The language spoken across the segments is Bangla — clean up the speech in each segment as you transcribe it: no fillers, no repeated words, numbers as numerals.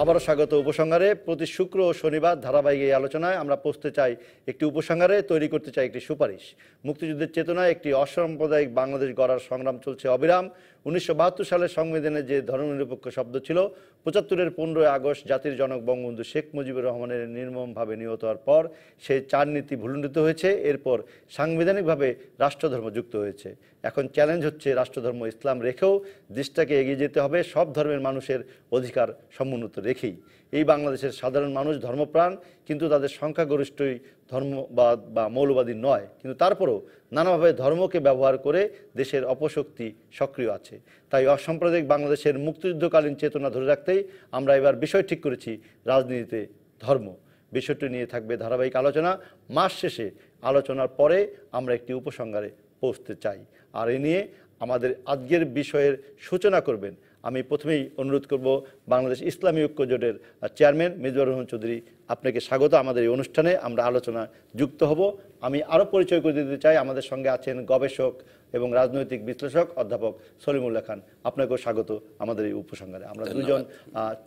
আবারও স্বাগত উপসংহারে। প্রতি শুক্র ও শনিবার ধারাবাহিক এই আলোচনায় আমরা পৌঁছতে চাই একটি উপসংহারে, তৈরি করতে চাই একটি সুপারিশ। মুক্তিযুদ্ধের চেতনায় একটি অসাম্প্রদায়িক বাংলাদেশ গড়ার সংগ্রাম চলছে অবিরাম। 1972 সালের সংবিধানে যে ধর্মনিরপেক্ষ শব্দ ছিল, 75-এর 15ই আগস্ট জাতির জনক বঙ্গবন্ধু শেখ মুজিবুর রহমানের নির্মমভাবে নিহত হওয়ার পর সেই চার নীতি ভূলুণ্ঠিত হয়েছে। এরপর সাংবিধানিকভাবে রাষ্ট্রধর্ম যুক্ত হয়েছে। এখন চ্যালেঞ্জ হচ্ছে রাষ্ট্রধর্ম ইসলাম রেখেও দেশটাকে এগিয়ে যেতে হবে সব ধর্মের মানুষের অধিকার সমুন্নত রেখেই। এই বাংলাদেশের সাধারণ মানুষ ধর্মপ্রাণ, কিন্তু তাদের সংখ্যাগরিষ্ঠই ধর্মবাদ বা মৌলবাদী নয়। কিন্তু তারপরও নানাভাবে ধর্মকে ব্যবহার করে দেশের অপশক্তি সক্রিয় আছে। তাই অসাম্প্রদায়িক বাংলাদেশের মুক্তিযুদ্ধকালীন চেতনা ধরে রাখতেই আমরা এবার বিষয় ঠিক করেছি রাজনীতিতে ধর্ম। বিষয়টি নিয়ে থাকবে ধারাবাহিক আলোচনা। মাস শেষে আলোচনার পরে আমরা একটি উপসংহারে পৌঁছতে চাই। আর এ নিয়ে আমাদের আজকের বিষয়ের সূচনা করবেন, আমি প্রথমেই অনুরোধ করব বাংলাদেশ ইসলামী ঐক্য জোটের চেয়ারম্যান মিজবাহুর রহমান চৌধুরী। আপনাকে স্বাগত আমাদের এই অনুষ্ঠানে। আমরা আলোচনা যুক্ত হব। আমি আরও পরিচয় করে দিতে চাই, আমাদের সঙ্গে আছেন গবেষক এবং রাজনৈতিক বিশ্লেষক অধ্যাপক সলিমুল্লাহ খান। আপনাকেও স্বাগত আমাদের এই উপসংহারে। আমরা দুজন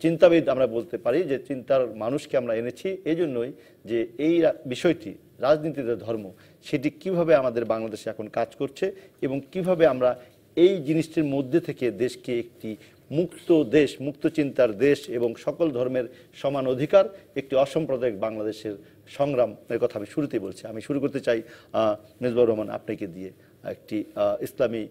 চিন্তাবিদ, আমরা বলতে পারি যে চিন্তার মানুষকে আমরা এনেছি এই জন্যই যে এই বিষয়টি রাজনীতিতে ধর্ম, সেটি কিভাবে আমাদের বাংলাদেশে এখন কাজ করছে এবং কিভাবে আমরা এই জিনিসটির মধ্যে থেকে দেশকে একটি মুক্ত দেশ, মুক্ত চিন্তার দেশ এবং সকল ধর্মের সমান অধিকার, একটি অসাম্প্রদায়িক বাংলাদেশের সংগ্রামের কথা আমি শুরুতেই বলছি। আমি শুরু করতে চাই মিজবাহুর রহমান আপনাকে দিয়ে। একটি ইসলামী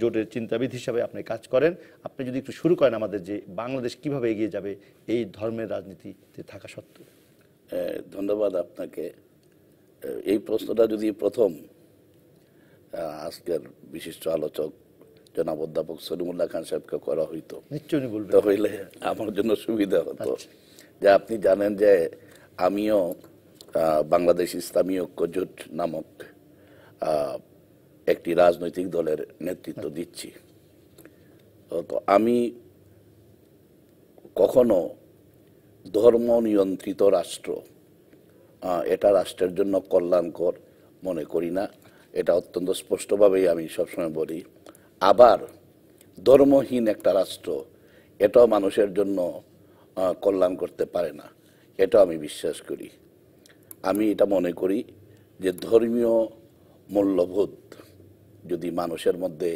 জোটের চিন্তাবিদ হিসাবে আপনি কাজ করেন, আপনি যদি একটু শুরু করেন আমাদের যে বাংলাদেশ কিভাবে এগিয়ে যাবে এই ধর্মের রাজনীতিতে থাকা সত্ত্বেও। ধন্যবাদ আপনাকে। এই প্রশ্নটা যদি প্রথম আজকের বিশিষ্ট আলোচক জনাব অধ্যাপক সলিমুল্লাহ খান সাহেবকে করা হইতো, নিশ্চয়ই বলবেন, তাহলে আমার জন্য সুবিধা হতো। যে আপনি জানেন যে আমিও বাংলাদেশ ইসলামী ঐক্য জোট নামক একটি রাজনৈতিক দলের নেতৃত্ব দিচ্ছি। তো আমি কখনো ধর্ম নিয়ন্ত্রিত রাষ্ট্র এটা রাষ্ট্রের জন্য কল্যাণকর মনে করি না। এটা অত্যন্ত স্পষ্টভাবেই আমি সবসময় বলি। আবার ধর্মহীন একটা রাষ্ট্র এটাও মানুষের জন্য কল্যাণ করতে পারে না, এটাও আমি বিশ্বাস করি। আমি এটা মনে করি যে ধর্মীয় মূল্যবোধ যদি মানুষের মধ্যে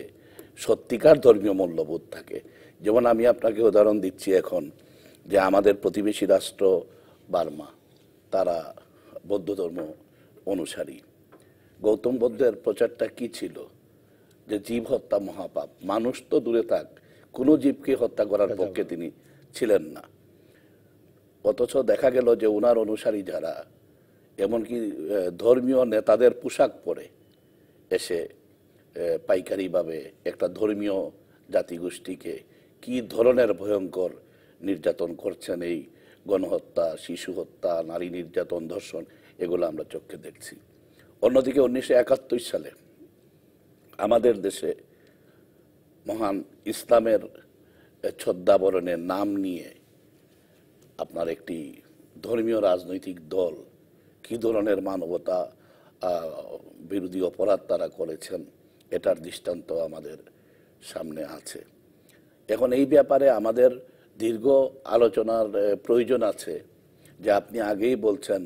সত্যিকার ধর্মীয় মূল্যবোধ থাকে, যেমন আমি আপনাকে উদাহরণ দিচ্ছি এখন যে আমাদের প্রতিবেশী রাষ্ট্র বার্মা, তারা বৌদ্ধ ধর্ম অনুসারী। গৌতম বুদ্ধের প্রচারটা কি ছিল? যে জীব হত্যা মহাপাপ। মানুষ তো দূরে থাক, কোনো জীবকে হত্যা করার পক্ষে তিনি ছিলেন না। অথচ দেখা গেল যে ওনার অনুসারী যারা এমনকি ধর্মীয় নেতাদের পোশাক পরে এসে পাইকারিভাবে একটা ধর্মীয় জাতিগোষ্ঠীকে কি ধরনের ভয়ঙ্কর নির্যাতন করছেন, এই গণহত্যা, শিশু হত্যা, নারী নির্যাতন, ধর্ষণ, এগুলো আমরা চোখে দেখছি। অন্যদিকে 1971 সালে আমাদের দেশে মহান ইসলামের ছদ্মাবরণের নাম নিয়ে আপনার একটি ধর্মীয় রাজনৈতিক দল কি ধরনের মানবতা বিরোধী অপরাধ তারা করেছেন, এটার দৃষ্টান্ত আমাদের সামনে আছে। এখন এই ব্যাপারে আমাদের দীর্ঘ আলোচনার প্রয়োজন আছে। যে আপনি আগেই বলছেন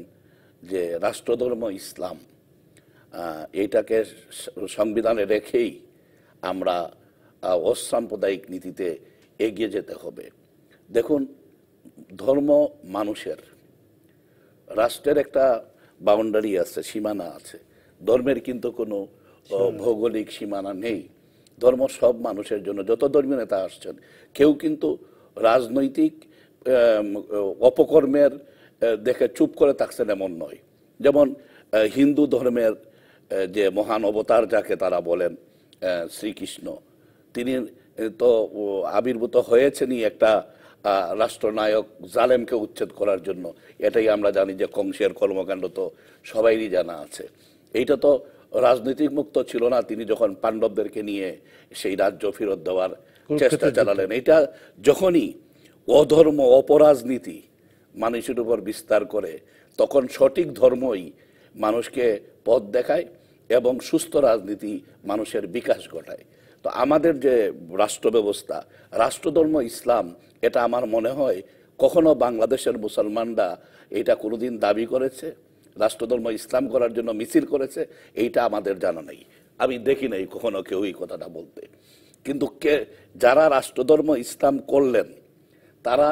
যে রাষ্ট্রধর্ম ইসলাম, এইটাকে সংবিধানে রেখেই আমরা অসাম্প্রদায়িক নীতিতে এগিয়ে যেতে হবে। দেখুন, ধর্ম মানুষের, রাষ্ট্রের একটা বাউন্ডারি আছে, সীমানা আছে। ধর্মের কিন্তু কোনো ভৌগোলিক সীমানা নেই। ধর্ম সব মানুষের জন্য। যত ধর্মীয় নেতা আসছেন, কেউ কিন্তু রাজনৈতিক অপকর্মের দেখে চুপ করে থাকছেন এমন নয়। যেমন হিন্দু ধর্মের যে মহান অবতার যাকে তারা বলেন শ্রীকৃষ্ণ, তিনি তো আবির্ভূত হয়েছেনই একটা রাষ্ট্রনায়ক জালেমকে উচ্ছেদ করার জন্য। এটাই আমরা জানি যে কংসের কর্মকাণ্ড তো সবাইরই জানা আছে। এইটা তো রাজনৈতিক মুক্ত ছিল না। তিনি যখন পাণ্ডবদেরকে নিয়ে সেই রাজ্য ফেরত দেওয়ার চেষ্টা চালালেন, এটা যখনই অধর্ম অপরাজনীতি মানুষের উপর বিস্তার করে, তখন সঠিক ধর্মই মানুষকে পথ দেখায় এবং সুস্থ রাজনীতি মানুষের বিকাশ ঘটায়। তো আমাদের যে রাষ্ট্র ব্যবস্থা, রাষ্ট্রধর্ম ইসলাম, এটা আমার মনে হয় কখনো বাংলাদেশের মুসলমানরা এটা কোনোদিন দাবি করেছে রাষ্ট্রধর্ম ইসলাম করার জন্য মিছিল করেছে? এইটা আমাদের জানা নেই, আমি দেখি নাই কখনো কেউ এই কথাটা বলতে। কিন্তু যারা রাষ্ট্রধর্ম ইসলাম করলেন তারা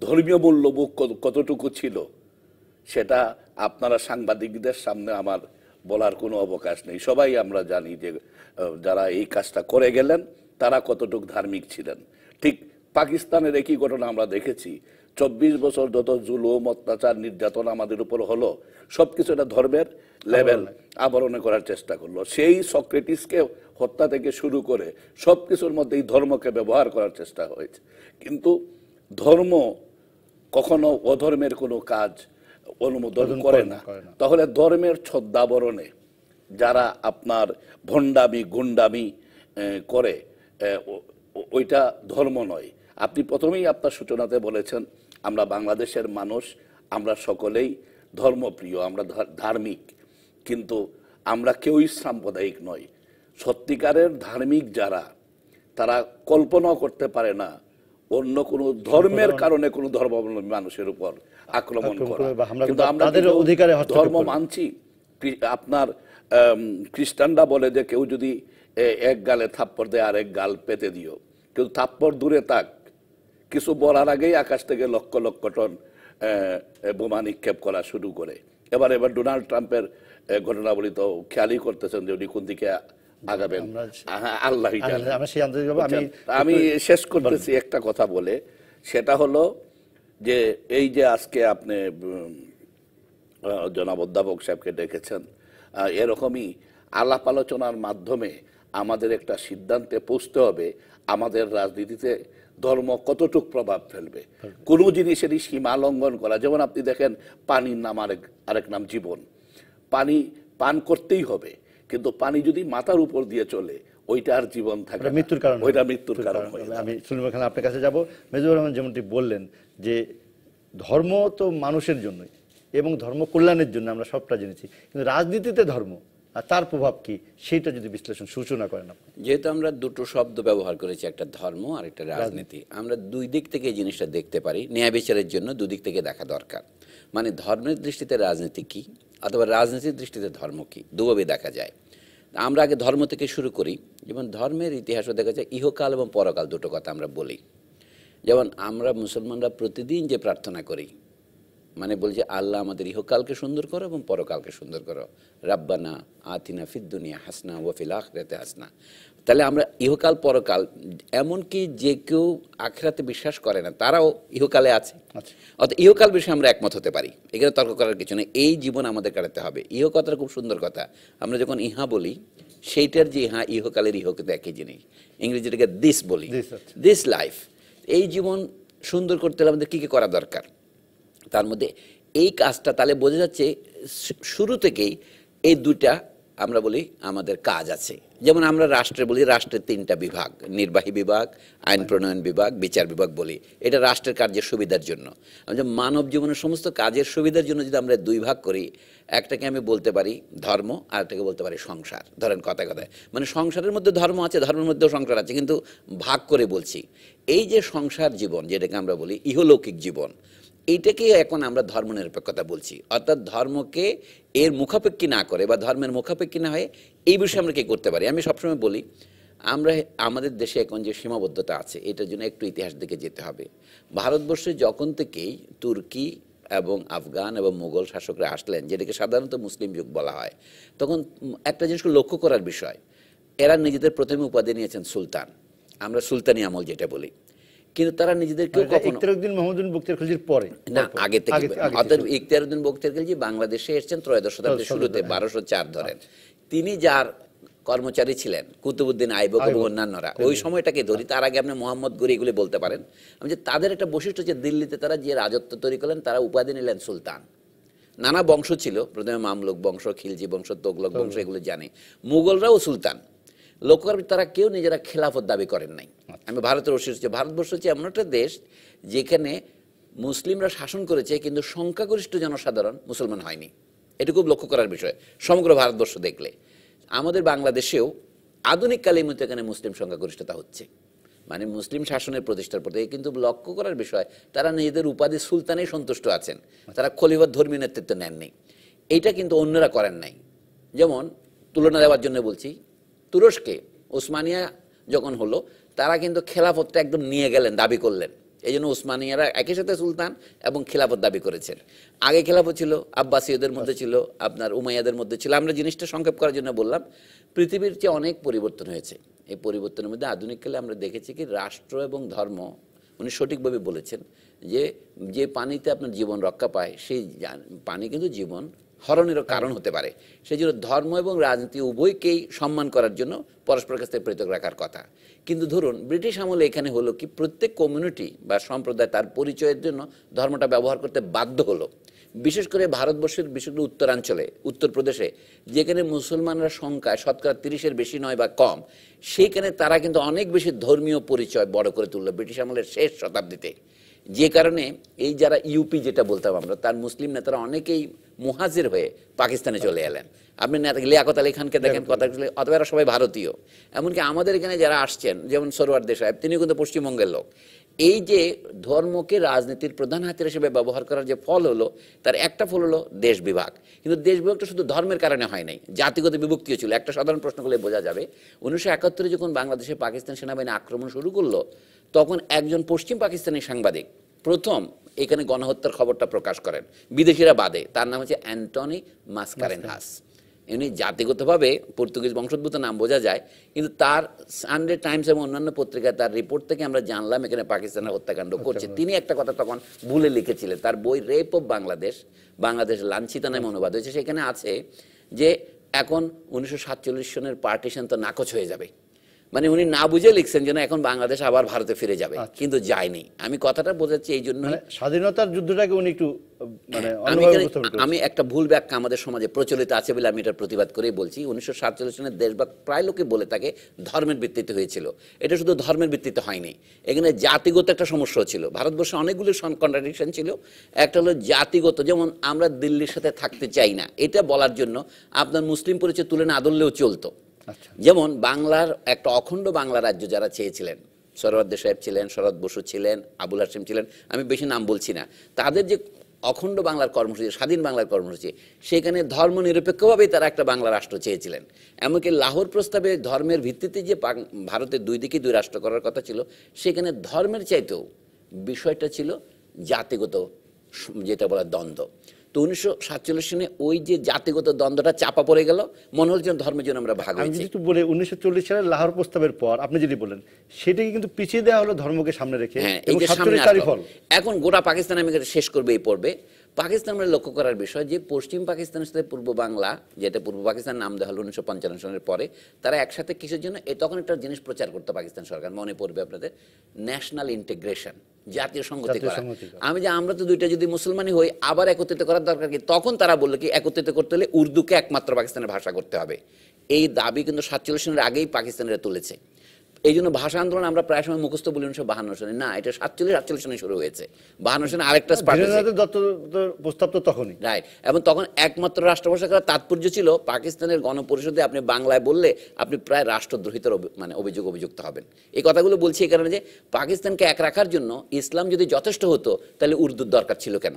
ধর্মীয় মূল্যবোধ কতটুকু ছিল সেটা আপনারা সাংবাদিকদের সামনে আমার বলার কোনো অবকাশ নেই। সবাই আমরা জানি যে যারা এই কাজটা করে গেলেন তারা কতটুকু ধার্মিক ছিলেন। ঠিক পাকিস্তানের একই ঘটনা আমরা দেখেছি। 24 বছর যত জুলুম অত্যাচার নির্যাতন আমাদের উপর হলো, সবকিছু এটা ধর্মের লেভেল আবরণে করার চেষ্টা করলো। সেই সক্রেটিসকে হত্যা থেকে শুরু করে সবকিছুর মধ্যে এই ধর্মকে ব্যবহার করার চেষ্টা হয়েছে। কিন্তু ধর্ম কখনো অধর্মের কোনো কাজ অনুমোদন করে না। তাহলে ধর্মের ছদ্মাবরণে যারা আপনার ভণ্ডামি গুন্ডামি করে ওইটা ধর্ম নয়। আপনি প্রথমেই আপনার সূচনাতে বলেছেন আমরা বাংলাদেশের মানুষ, আমরা সকলেই ধর্মপ্রিয়, আমরা ধার্মিক, কিন্তু আমরা কেউই সাম্প্রদায়িক নয়। সত্যিকারের ধার্মিক যারা, তারা কল্পনাও করতে পারে না অন্য কোনো ধর্মের কারণে কোনো ধর্মাবলম্বী মানুষের উপর আক্রমণ করা। কিন্তু আমরা ধর্ম মানছি। আপনার খ্রিস্টানরা বলে যে কেউ যদি এক গালে থাপ্পড় দেয় আর এক গাল পেতে দিও, কিন্তু থাপ্পড় দূরে থাক, কিছু বলার আগেই আকাশ থেকে লক্ষ লক্ষ টন বোমা নিক্ষেপ করা শুরু করে। এবার ডোনাল্ড ট্রাম্পের ঘটনাবলী তো খেয়ালই করতেছেন যে উনি কোন দিকে আগাবেন, আল্লাহ। আমি শেষ করতেছি একটা কথা বলে, সেটা হলো যে এই যে আজকে আপনি জনাব অধ্যাপক সাহেবকে ডেকেছেন, এরকমই আলাপ আলোচনার মাধ্যমে আমাদের একটা সিদ্ধান্তে পৌঁছতে হবে আমাদের রাজনীতিতে ধর্ম কতটুক প্রভাব ফেলবে। কোনো জিনিসেরই সীমা লঙ্ঘন করা, যেমন আপনি দেখেন পানির নাম আরেক নাম জীবন, পানি পান করতেই হবে, কিন্তু পানি যদি মাথার উপর দিয়ে চলে ওইটা আর জীবন থাকে, মৃত্যুর কারণ, ওইটা মৃত্যুর কারণ। আমি সুলিমান খান আপনার কাছে যাব। মেজবাহুর রহমান যেমনটি বললেন যে ধর্ম তো মানুষের জন্যই এবং ধর্ম কল্যাণের জন্য, আমরা সবটা জেনেছি, কিন্তু রাজনীতিতে ধর্ম আর তার প্রভাব কি সেটা যদি বিশ্লেষণ সূচনা করেন আপনি। যেহেতু আমরা দুটো শব্দ ব্যবহার করেছি, একটা ধর্ম আর একটা রাজনীতি, আমরা দুই দিক থেকে এই জিনিসটা দেখতে পারি। ন্যায় বিচারের জন্য দুদিক থেকে দেখা দরকার। মানে ধর্মের দৃষ্টিতে রাজনীতি কি অথবা রাজনীতির দৃষ্টিতে ধর্ম কি, দুভাবে দেখা যায়। আমরা আগে ধর্ম থেকে শুরু করি। যেমন ধর্মের ইতিহাসও দেখা যায় ইহকাল এবং পরকাল দুটো কথা আমরা বলি। যেমন আমরা মুসলমানরা প্রতিদিন যে প্রার্থনা করি, মানে বলছি আল্লাহ আমাদের ইহকালকে সুন্দর করো এবং পরকালকে সুন্দর করো, রাব্বানা আতিনা ফিদ দুনিয়া হাসনা ওয়া ফিল আখিরাতি হাসনা। তাহলে আমরা ইহকাল পরকাল, এমনকি যে কেউ আখিরাতে বিশ্বাস করে না তারাও ইহকালে আছে, অর্থাৎ ইহকাল বিষয়ে আমরা একমত হতে পারি, এখানে তর্ক করার কিছু নেই। এই জীবন আমাদের কাটাতে হবে। ইহ কথাটা খুব সুন্দর কথা। আমরা যখন ইহা বলি সেইটার যে ইহা, ইহকালের ইহ কিন্তু একই জিনিস। ইংরেজিটাকে দিস বলি, দিস লাইফ। এই জীবন সুন্দর করতে হলে আমাদের কী কী করা দরকার, তার মধ্যে এই কাজটা তাহলে বোঝা যাচ্ছে শুরু থেকেই এই দুইটা আমরা বলি আমাদের কাজ আছে। যেমন আমরা রাষ্ট্রে বলি রাষ্ট্রের তিনটা বিভাগ, নির্বাহী বিভাগ, আইন প্রণয়ন বিভাগ, বিচার বিভাগ বলি। এটা রাষ্ট্রের কার্যের সুবিধার জন্য। মানব জীবনের সমস্ত কাজের সুবিধার জন্য যদি আমরা দুই ভাগ করি, একটাকে আমি বলতে পারি ধর্ম আর একটাকে বলতে পারি সংসার। ধরেন কথায় কথায় মানে সংসারের মধ্যে ধর্ম আছে, ধর্মের মধ্যেও সংসার আছে, কিন্তু ভাগ করে বলছি। এই যে সংসার জীবন যেটাকে আমরা বলি ইহলৌকিক জীবন, এইটাকে এখন আমরা ধর্মনিরপেক্ষতা বলছি। অর্থাৎ ধর্মকে এর মুখাপেক্ষী না করে বা ধর্মের মুখাপেক্ষী না হয়ে এই বিষয়ে আমরা কী করতে পারি। আমি সবসময় বলি আমরা আমাদের দেশে এখন যে সীমাবদ্ধতা আছে এটার জন্য একটু ইতিহাস দিকে যেতে হবে। ভারতবর্ষে যখন থেকেই তুর্কি এবং আফগান এবং মুঘল শাসকরা আসলেন, যেটাকে সাধারণত মুসলিম যুগ বলা হয়, তখন একটা জিনিসকে লক্ষ্য করার বিষয়, এরা নিজেদের প্রথমে উপাধি নিয়েছেন সুলতান, আমরা সুলতানি আমল যেটা বলি, কিন্তু তারা নিজেদেরকেও কখনো পরে না, আগে থেকে। অর্থাৎ ইখতিয়ারউদ্দিন বখতিয়ার খিলজি বাংলাদেশে এসেছেন ত্রয়োদশ শতাব্দীর শুরুতে, 1204 ধরেন। তিনি যার কর্মচারী ছিলেন কুতুবউদ্দিন আইবক এবং অন্যান্যরা, ওই সময়টাকে ধরি, তার আগে আপনি মোহাম্মদ গরি এগুলি বলতে পারেন। আমি যে তাদের একটা বৈশিষ্ট্য যে দিল্লিতে তারা যে রাজত্ব তৈরি করলেন, তারা উপাধি নিলেন সুলতান। নানা বংশ ছিল, প্রথমে মামলুক বংশ, খিলজি বংশ, তোগলক বংশ, এগুলো জানি। মুঘলরাও সুলতান। লক্ষ্য করবে তারা কেউ নিজেরা খেলাফত দাবি করেন নাই। আমি ভারতের হচ্ছে ভারতবর্ষ হচ্ছে এমন একটা দেশ যেখানে মুসলিমরা শাসন করেছে কিন্তু সংখ্যাগরিষ্ঠ জনসাধারণ মুসলমান হয়নি। এটা খুব লক্ষ্য করার বিষয় সমগ্র ভারতবর্ষ দেখলে। আমাদের বাংলাদেশেও আধুনিক কালের মধ্যে এখানে মুসলিম সংখ্যাগরিষ্ঠতা হচ্ছে, মানে মুসলিম শাসনের প্রতিষ্ঠার পর থেকে কিন্তু লক্ষ্য করার বিষয় তারা নিজেদের উপাধি সুলতানেই সন্তুষ্ট আছেন, তারা খলিফার ধর্মীয় নেতৃত্ব নেননি। এইটা কিন্তু অন্যরা করেন নাই। যেমন তুলনা দেওয়ার জন্য বলছি, তুরস্কে ওসমানিয়া যখন হলো তারা কিন্তু খেলাফতটা একদম নিয়ে গেলেন, দাবি করলেন। এই জন্য ওসমানিয়ারা একই সাথে সুলতান এবং খেলাফত দাবি করেছেন। আগে খেলাফত ছিল, আব্বাসীয়দের মধ্যে ছিল, আপনার উমাইয়াদের মধ্যে ছিল। আমরা জিনিসটা সংক্ষেপ করার জন্য বললাম, পৃথিবীর চেয়ে অনেক পরিবর্তন হয়েছে। এই পরিবর্তনের মধ্যে আধুনিককালে আমরা দেখেছি কি রাষ্ট্র এবং ধর্ম, উনি সঠিকভাবে বলেছেন যে যে পানিতে আপনার জীবন রক্ষা পায় সেই পানি কিন্তু জীবন হরণেরও কারণ হতে পারে। সেই জন্য ধর্ম এবং রাজনীতি উভয়কেই সম্মান করার জন্য পরস্পরের কাছ থেকে পৃথক রাখার কথা। কিন্তু ধরুন ব্রিটিশ আমলে এখানে হলো কি প্রত্যেক কমিউনিটি বা সম্প্রদায় তার পরিচয়ের জন্য ধর্মটা ব্যবহার করতে বাধ্য হলো। বিশেষ করে ভারতবর্ষের বিশেষ করে উত্তরাঞ্চলে, উত্তরপ্রদেশে, যেখানে মুসলমানরা সংখ্যায় শতকরা 30-এর বেশি নয় বা কম, সেইখানে তারা কিন্তু অনেক বেশি ধর্মীয় পরিচয় বড় করে তুললো ব্রিটিশ আমলের শেষ শতাব্দীতে। যে কারণে এই যারা ইউপি যেটা বলতাম আমরা, তার মুসলিম নেতারা অনেকেই মুহাজির হয়ে পাকিস্তানে চলে এলেন। আপনি লিয়াকত আলী খানকে দেখেন, কথা অথবা এরা সবাই ভারতীয়। এমনকি আমাদের এখানে যারা আসছেন, যেমন সরওয়ার্দী সাহেব, তিনিও কিন্তু পশ্চিমবঙ্গের লোক। এই যে ধর্মকে রাজনীতির প্রধান হাতিয়ার হিসেবে ব্যবহার করার যে ফল হলো, তার একটা ফল হলো দেশ বিভাগ। কিন্তু দেশ বিভাগটা শুধু ধর্মের কারণে হয় নাই, জাতিগত বিভক্তিও ছিল। একটা সাধারণ প্রশ্ন করলে বোঝা যাবে, 1971 যখন বাংলাদেশে পাকিস্তান সেনাবাহিনী আক্রমণ শুরু করলো, তখন একজন পশ্চিম পাকিস্তানি সাংবাদিক প্রথম এখানে গণহত্যার খবরটা প্রকাশ করেন, বিদেশিরা বাদে। তার নাম হচ্ছে অ্যান্টনি মাসকারেনহাস। এমনি জাতিগতভাবে পর্তুগিজ বংশোদ্ভূত নাম বোঝা যায়, কিন্তু তার সানডে টাইমস এবং অন্যান্য পত্রিকায় তার রিপোর্ট থেকে আমরা জানলাম এখানে পাকিস্তানের হত্যাকাণ্ড করছে। তিনি একটা কথা তখন ভুলে লিখেছিলেন, তার বই রেপ অফ বাংলাদেশ, বাংলাদেশ লাঞ্ছিত নামে অনুবাদ হয়েছে। সেখানে আছে যে এখন 1947 সনের পার্টিশন তো নাকচ হয়ে যাবে। মানে উনি না বুঝে লিখছেন যেন এখন বাংলাদেশ আবার ভারতে ফিরে যাবে, কিন্তু যায়নি। আমি কথাটা বোঝাচ্ছি এই জন্য, স্বাধীনতার যুদ্ধটাকে উনি একটু মানে আমি একটা ভুল ব্যাখ্যা আমাদের সমাজে প্রচলিত আছে বলে আমি এটার প্রতিবাদ করেই বলছি। 1947 সনের দেশভাগ প্রায় লোকে বলে থাকে ধর্মের ভিত্তিতে হয়েছিল। এটা শুধু ধর্মের ভিত্তিতে হয়নি, এখানে জাতিগত একটা সমস্যা ছিল। ভারতবর্ষে অনেকগুলো কন্ট্রাডিকশন ছিল। একটা হলো জাতিগত, যেমন আমরা দিল্লির সাথে থাকতে চাই না, এটা বলার জন্য আপনার মুসলিম পরিচয় তুলে না আদললেও চলতো। যেমন বাংলার একটা অখণ্ড বাংলা রাজ্য যারা চেয়েছিলেন, সরওয়ার্দী সাহেব ছিলেন, শরৎ বসু ছিলেন, আবুল হাসিম ছিলেন, আমি বেশি নাম বলছি না, তাদের যে অখণ্ড বাংলার কর্মসূচি, স্বাধীন বাংলার কর্মসূচি, সেখানে ধর্ম নিরপেক্ষভাবেই তারা একটা বাংলা রাষ্ট্র চেয়েছিলেন। এমনকি লাহোর প্রস্তাবে ধর্মের ভিত্তিতে যে ভারতের দুই দিকে দুই রাষ্ট্র করার কথা ছিল, সেখানে ধর্মের চাইতেও বিষয়টা ছিল জাতিগত, যেটা বলা দ্বন্দ্ব। তো 1947 সনে ওই যে জাতিগত দ্বন্দ্বটা চাপা পড়ে গেল, মনে হল যেন ধর্মের জন্য আমরা ভাগ হয়েছি। একটু বলে 1940 সালে লাহোর প্রস্তাবের পর আপনি যেটি বলেন সেটাকে কিন্তু পিছিয়ে দেওয়া হলো ধর্মকে সামনে রেখে। হ্যাঁ, এই যে সামনে আসলো। এখন গোটা পাকিস্তান আমি শেষ করবে এই পর্বে। পাকিস্তান আমরা লক্ষ্য করার বিষয় যে পশ্চিম পাকিস্তানের সাথে পূর্ব বাংলা, যেটা পূর্ব পাকিস্তান নাম দেওয়া হলো 1955 সনের পরে, তারা একসাথে কিসের জন্য তখন একটা জিনিস প্রচার করতো পাকিস্তান সরকার, মনে পড়বে আপনাদের, ন্যাশনাল ইন্টিগ্রেশন, জাতীয় সংহতি করা। আমরা তো দুইটা যদি মুসলমানই হই, আবার একত্রিত করার দরকার কি? তখন তারা বললো কি একত্রিত করতে হলে উর্দুকে একমাত্র পাকিস্তানের ভাষা করতে হবে। এই দাবি কিন্তু 47 সনের আগেই পাকিস্তানিরা তুলেছে। এই জন্য ভাষা আন্দোলন আমরা প্রায় সময় মুখস্থ বলি 1952 সনে, না, এটা 47 সনে শুরু হয়েছে। 52 সনে আরেকটা প্রস্তাব তো তখনই, রাইট। এবং তখন একমাত্র রাষ্ট্রভাষা করার তাৎপর্য ছিল পাকিস্তানের গণপরিষদে আপনি বাংলায় বললে আপনি প্রায় রাষ্ট্রদ্রোহিতার মানে অভিযুক্ত হবেন। এই কথাগুলো বলছি এই কারণে যে পাকিস্তানকে এক রাখার জন্য ইসলাম যদি যথেষ্ট হতো তাহলে উর্দুর দরকার ছিল কেন?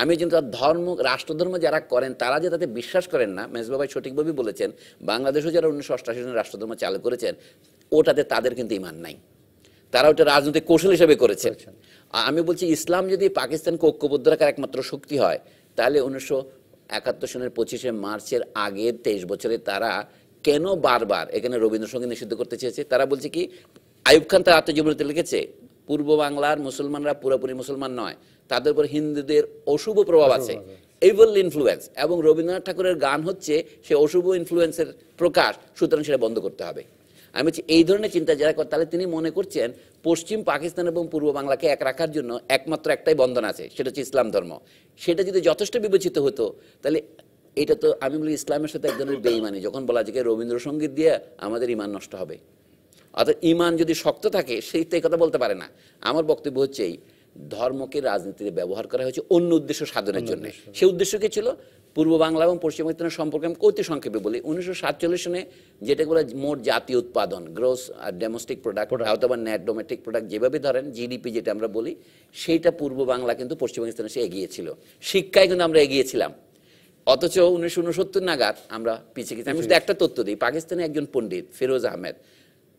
আমি কিন্তু ধর্ম, রাষ্ট্রধর্ম যারা করেন তারা যে তাতে বিশ্বাস করেন না, মেজবা ভাই সঠিকভাবেই বলেছেন, বাংলাদেশও যারা 1988 সনে রাষ্ট্রধর্ম চালু করেছেন ওটাতে তাদের কিন্তু ঈমান নাই, তারা ওটা রাজনৈতিক কৌশল হিসেবে করেছেন। আমি বলছি ইসলাম যদি পাকিস্তানকে ঐক্যবদ্ধ রাখার একমাত্র শক্তি হয়, তাহলে 1971 সনের 25শে মার্চের আগের 23 বছরে তারা কেন বারবার এখানে রবীন্দ্রসঙ্গীত নিষিদ্ধ করতে চেয়েছে? তারা বলছে কি, আইয়ুব খান তার আত্মজীবনীতে লিখেছে পূর্ব বাংলার মুসলমানরা পুরোপুরি মুসলমান নয়, তাদের উপর হিন্দুদের অশুভ প্রভাব আছে, ইভিল ইনফ্লুয়েন্স, এবং রবীন্দ্রনাথ ঠাকুরের গান হচ্ছে সে অশুভ ইনফ্লুয়েন্সের প্রকাশ, সুতরাং সেটা বন্ধ করতে হবে। আমি বলছি এই ধরনের চিন্তা যারা করে, তাহলে তিনি মনে করছেন পশ্চিম পাকিস্তান এবং পূর্ব বাংলাকে এক রাখার জন্য একমাত্র একটাই বন্ধন আছে, সেটা হচ্ছে ইসলাম ধর্ম। সেটা যদি যথেষ্ট বিবেচিত হতো তাহলে এটা তো, আমি বলি ইসলামের সাথে এক ধরনের বেঈমানি। যখন বলা যায় রবীন্দ্রসঙ্গীত দিয়ে আমাদের ঈমান নষ্ট হবে, অর্থাৎ ঈমান যদি শক্ত থাকে সেই তো এই কথা বলতে পারে না। আমার বক্তব্য হচ্ছে এই ধর্মকে রাজনীতিতে ব্যবহার করা হয়েছে অন্য উদ্দেশ্য সাধনের জন্য। সেই উদ্দেশ্য কি ছিল? পূর্ব বাংলা এবং পশ্চিম পাকিস্তানের সম্পর্কে আমি অতি সংক্ষেপে বলি। 1947 সনে যেটা বলে মোট জাতীয় উৎপাদন, গ্রোস ডোমেস্টিক প্রোডাক্ট অথবা নেট ডোমেস্টিক প্রোডাক্ট যেভাবে ধরেন জিডিপি যেটা আমরা বলি, সেইটা পূর্ব বাংলা কিন্তু পশ্চিম পাকিস্তানে সে এগিয়েছিল। শিক্ষায় কিন্তু আমরা এগিয়েছিলাম, অথচ 1969 নাগাদ আমরা পিছিয়ে গেছি। আমি শুধু একটা তথ্য দিই, পাকিস্তানে একজন পণ্ডিত ফিরোজ আহমেদ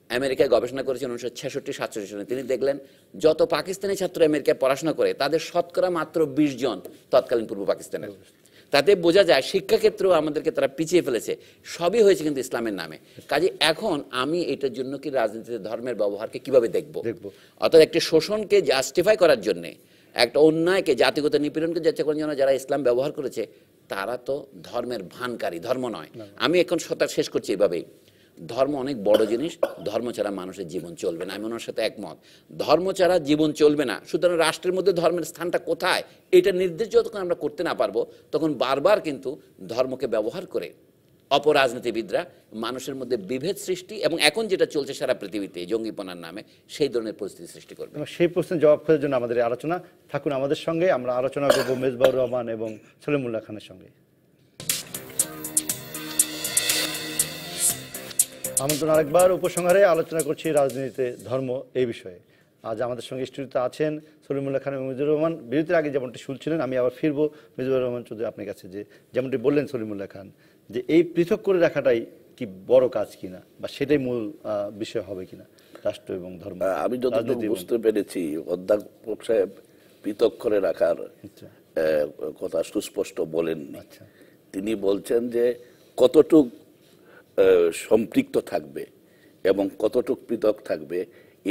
আমেরিকায় গবেষণা করেছেন 1966-67 সনে। তিনি দেখলেন যত পাকিস্তানি ছাত্র আমেরিকায় পড়াশোনা করে তাদের শতকরা মাত্র 20 জন তৎকালীন পূর্ব পাকিস্তানের। তাতে বোঝা যায় শিক্ষাক্ষেত্রেও আমাদেরকে তারা পিছিয়ে ফেলেছে। সবই হয়েছে কিন্তু ইসলামের নামে। কাজে এখন আমি এটার জন্য কি রাজনীতিতে ধর্মের ব্যবহারকে কিভাবে দেখব? অর্থাৎ একটি শোষণকে জাস্টিফাই করার জন্য, একটা অন্যায়কে, জাতিগত নিপীড়নকে যাচ্ছে করার জন্য যারা ইসলাম ব্যবহার করেছে তারা তো ধর্মের ভানকারী, ধর্ম নয়। আমি এখন শেষ করছি এভাবেই, ধর্ম অনেক বড় জিনিস, ধর্ম ছাড়া মানুষের জীবন চলবে না। আমি ওনার সাথে একমত, ধর্ম ছাড়া জীবন চলবে না। সুতরাং রাষ্ট্রের মধ্যে ধর্মের স্থানটা কোথায় এটা নির্দেশ যতক্ষণ আমরা করতে না পারবো, তখন বারবার কিন্তু ধর্মকে ব্যবহার করে অপরাজনীতিবিদরা মানুষের মধ্যে বিভেদ সৃষ্টি এবং এখন যেটা চলছে সারা পৃথিবীতে জঙ্গিপনার নামে, সেই ধরনের পরিস্থিতি সৃষ্টি করবে। সেই প্রশ্নের জবাব খোঁজার জন্য আমাদের আলোচনা থাকুন আমাদের সঙ্গে। আমরা আলোচনা করব মেজবাউর রহমান এবং সলিমুল্লাহ খানের সঙ্গে। আমন্ত্রণ আরেকবার উপসংহারে আলোচনা করছি রাজনীতিতে ধর্ম এই বিষয়ে। আজ আমাদের সঙ্গে স্টুডিওতে আছেন সলিমুল্লাহ খান এবং মিজানুর রহমান। বিরতির আগে যেমনটি শুনছিলেন, আমি আবার ফিরবো মিজানুর রহমান চৌধুরী আপনার কাছে, যে যেমনটি বললেন সলিমুল্লাহ খান, যে এই পৃথক করে রাখাটাই কি বড় কাজ কিনা, বা সেটাই মূল বিষয় হবে কিনা রাষ্ট্র এবং ধর্ম। আমি যতটুকু বুঝতে পেরেছি অধ্যাপক সাহেব পৃথক করে রাখার কথা সুস্পষ্ট বলেননি। তিনি বলছেন যে কতটুক সম্পৃক্ত থাকবে এবং কতটুক পৃথক থাকবে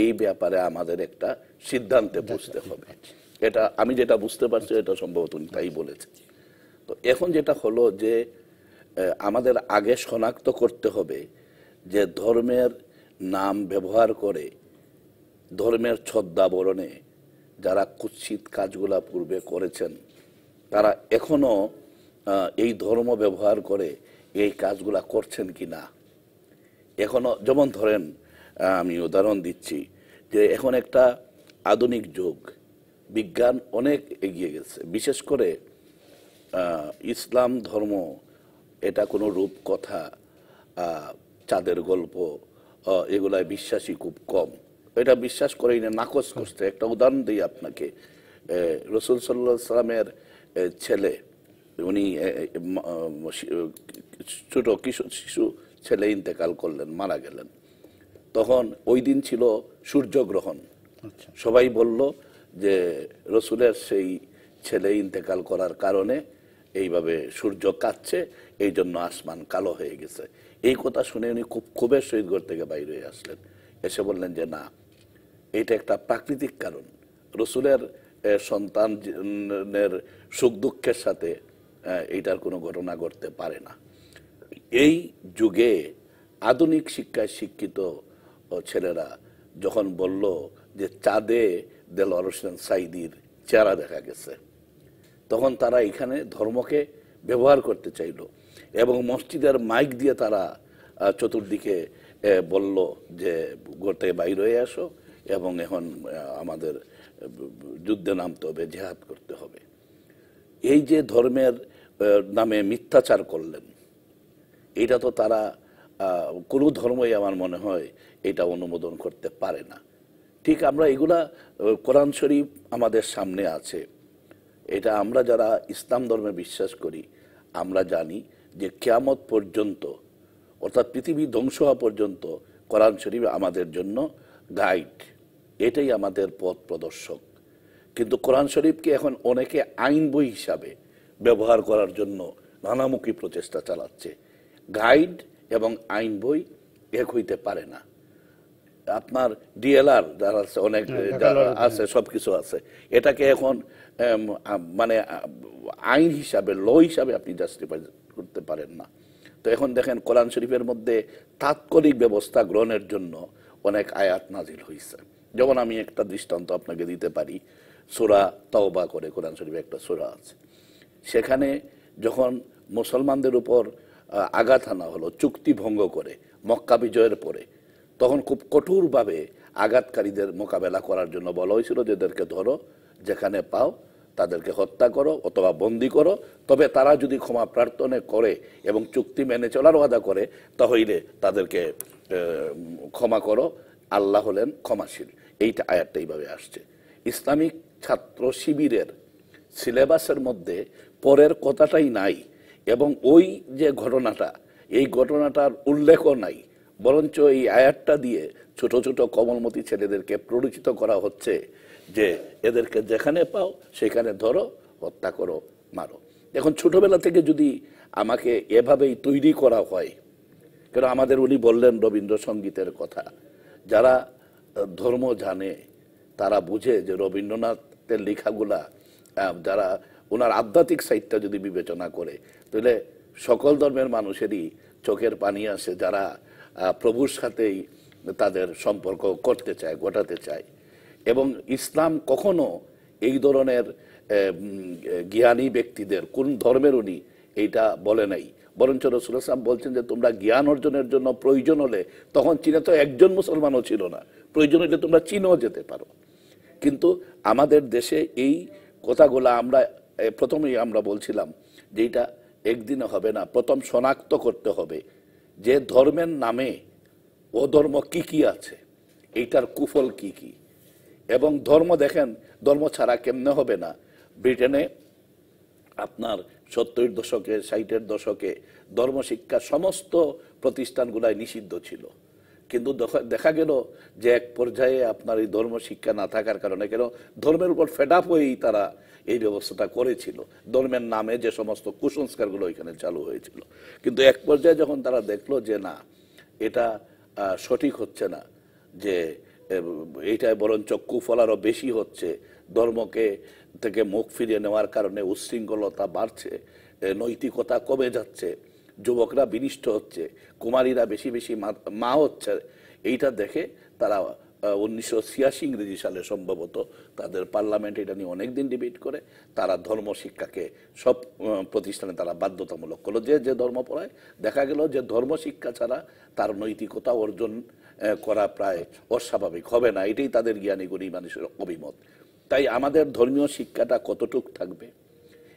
এই ব্যাপারে আমাদের একটা সিদ্ধান্তে পৌঁছতে হবে। এটা আমি যেটা বুঝতে পারছি, এটা সম্ভবত তাই বলেছে। তো এখন যেটা হলো যে আমাদের আগে শনাক্ত করতে হবে যে ধর্মের নাম ব্যবহার করে, ধর্মের ছদ্মাবরণে যারা কুৎসিত কাজগুলা পূর্বে করেছেন, তারা এখনো এই ধর্ম ব্যবহার করে এই কাজগুলা করছেন কি না। এখনো যেমন ধরেন, আমি উদাহরণ দিচ্ছি যে এখন একটা আধুনিক যুগ, বিজ্ঞান অনেক এগিয়ে গেছে। বিশেষ করে ইসলাম ধর্ম এটা কোনো রূপকথা, চাঁদের গল্প, এগুলায় বিশ্বাসী খুব কম। এটা বিশ্বাস করেই না, নাকচ করছে। একটা উদাহরণ দিই আপনাকে। রসুল সাল্লাল্লাহু আলাইহি সাল্লামের ছেলে, উনি ছোট শিশু ছেলে ইন্তেকাল করলেন, মারা গেলেন। তখন ওই দিন ছিল সূর্যগ্রহণ। সবাই বলল যে রসুলের সেই ছেলে ইন্তেকাল করার কারণে এইভাবে সূর্য কাঁপছে, এই জন্য আসমান কালো হয়ে গেছে। এই কথা শুনে উনি খুব ক্ষোভের সহিত ঘর থেকে বাইরে হয়ে আসলেন। এসে বললেন যে না, এটা একটা প্রাকৃতিক কারণ। রসুলের সন্তানের সুখ দুঃখের সাথে এইটার কোনো ঘটনা ঘটতে পারে না। এই যুগে আধুনিক শিক্ষায় শিক্ষিত ছেলেরা যখন বলল যে চাঁদে দেলোয়ার হোসেন সাঈদীর চেহারা দেখা গেছে, তখন তারা এখানে ধর্মকে ব্যবহার করতে চাইল এবং মসজিদের মাইক দিয়ে তারা চতুর্দিকে বলল যে গোটে বাইরে হয়ে আসো এবং এখন আমাদের যুদ্ধে নামতে হবে, জিহাদ করতে হবে। এই যে ধর্মের নামে মিথ্যাচার করলেন, এটা তো তারা কোনো ধর্মই আমার মনে হয় এটা অনুমোদন করতে পারে না। ঠিক আমরা এগুলা, কোরআন শরীফ আমাদের সামনে আছে। এটা আমরা যারা ইসলাম ধর্মে বিশ্বাস করি, আমরা জানি যে কিয়ামত পর্যন্ত, অর্থাৎ পৃথিবী ধ্বংস হওয়া পর্যন্ত কোরআন শরীফ আমাদের জন্য গাইড, এটাই আমাদের পথ প্রদর্শক। কিন্তু কোরআন শরীফকে এখন অনেকে আইন বই হিসাবে ব্যবহার করার জন্য নানামুখী প্রচেষ্টা চালাচ্ছে। গাইড এবং আইন বই এক হইতে পারে না। আপনার ডিএলআর যারা আছে, অনেক আছে, সবকিছু আছে, এটাকে এখন মানে আইন হিসাবে, ল হিসাবে আপনি জাস্টিফাই করতে পারেন না। তো এখন দেখেন কোরআন শরীফের মধ্যে তাৎক্ষণিক ব্যবস্থা গ্রহণের জন্য অনেক আয়াত নাজিল হয়েছে। যেমন আমি একটা দৃষ্টান্ত আপনাকে দিতে পারি, সূরা তাওবা করে কোরআন শরীফে একটা সূরা আছে। সেখানে যখন মুসলমানদের উপর আঘাত আনা হলো চুক্তি ভঙ্গ করে মক্কা বিজয়ের পরে, তখন খুব কঠোরভাবে আঘাতকারীদের মোকাবেলা করার জন্য বলা হয়েছিল যে এদেরকে ধরো, যেখানে পাও তাদেরকে হত্যা করো অথবা বন্দী করো, তবে তারা যদি ক্ষমা প্রার্থনা করে এবং চুক্তি মেনে চলার ওয়াদা করে তাহলে তাদেরকে ক্ষমা করো, আল্লাহ হলেন ক্ষমাশীল। এইটা আয়াতটা এইভাবে আসছে। ইসলামিক ছাত্র শিবিরের সিলেবাসের মধ্যে পরের কথাটাই নাই, এবং ওই যে ঘটনাটা, এই ঘটনাটার উল্লেখও নাই, বরঞ্চ এই আয়াতটা দিয়ে ছোট ছোট কমলমতি ছেলেদেরকে প্ররোচিত করা হচ্ছে যে এদেরকে যেখানে পাও সেখানে ধরো, হত্যা করো, মারো। এখন ছোটবেলা থেকে যদি আমাকে এভাবেই তৈরি করা হয়, কেন আমাদের উনি বললেন রবীন্দ্রসঙ্গীতের কথা, যারা ধর্ম জানে তারা বুঝে যে রবীন্দ্রনাথের লেখাগুলা, যারা ওনার আধ্যাত্মিক সাহিত্যটা যদি বিবেচনা করে, তাহলে সকল ধর্মের মানুষেরই চোখের পানি আসে যারা প্রভুর সাথেই তাদের সম্পর্ক করতে চায়, গোটাতে চায়। এবং ইসলাম কখনো এই ধরনের জ্ঞানী ব্যক্তিদের, কোন ধর্মের উনি এইটা বলে নাই, বরঞ্চ রাসূলুল্লাহ সাল্লাল্লাহু আলাইহি ওয়াসাল্লাম বলছেন যে তোমরা জ্ঞান অর্জনের জন্য প্রয়োজন হলে, তখন চীনে তো একজন মুসলমানও ছিল না, প্রয়োজন হলে তোমরা চীনেও যেতে পারো। কিন্তু আমাদের দেশে এই কথাগুলো আমরা প্রথমেই আমরা বলছিলাম যে এটা একদিনে হবে না, প্রথম শনাক্ত করতে হবে যে ধর্মের নামে অধর্ম কি কি আছে, এইটার কুফল কি কি। এবং ধর্ম দেখেন, ধর্ম ছাড়া কেমনে হবে না। ব্রিটেনে আপনার 70-এর দশকে 60-এর দশকে ধর্মশিক্ষা সমস্ত প্রতিষ্ঠানগুলাই নিষিদ্ধ ছিল, কিন্তু দেখা গেল যে এক পর্যায়ে আপনার এই ধর্মশিক্ষা না থাকার কারণে, কেন ধর্মের উপর ফেড আপ হয়েই তারা এই ব্যবস্থাটা করেছিল, ধর্মের নামে যে সমস্ত কুসংস্কারগুলো এখানে চালু হয়েছিল। কিন্তু এক পর্যায়ে যখন তারা দেখলো যে না, এটা সঠিক হচ্ছে না, যে এইটাই বরঞ্চ কুফল আরও বেশি হচ্ছে, ধর্মকে থেকে মুখ ফিরিয়ে নেওয়ার কারণে উচ্ছৃঙ্খলতা বাড়ছে, নৈতিকতা কমে যাচ্ছে, যুবকরা বিনিষ্ট হচ্ছে, কুমারীরা বেশি বেশি মা হচ্ছে, এইটা দেখে তারা 1986 ইংরেজি সালে সম্ভবত তাদের পার্লামেন্ট এটা নিয়ে অনেকদিন ডিবেট করে তারা ধর্মশিক্ষাকে সব প্রতিষ্ঠানে তারা বাধ্যতামূলক করলো। যে যে ধর্ম পড়ায়, দেখা গেল যে ধর্মশিক্ষা ছাড়া তার নৈতিকতা অর্জন করা প্রায় অস্বাভাবিক হবে না। এটাই তাদের জ্ঞানী গুণী মানুষের অভিমত। তাই আমাদের ধর্মীয় শিক্ষাটা কতটুক থাকবে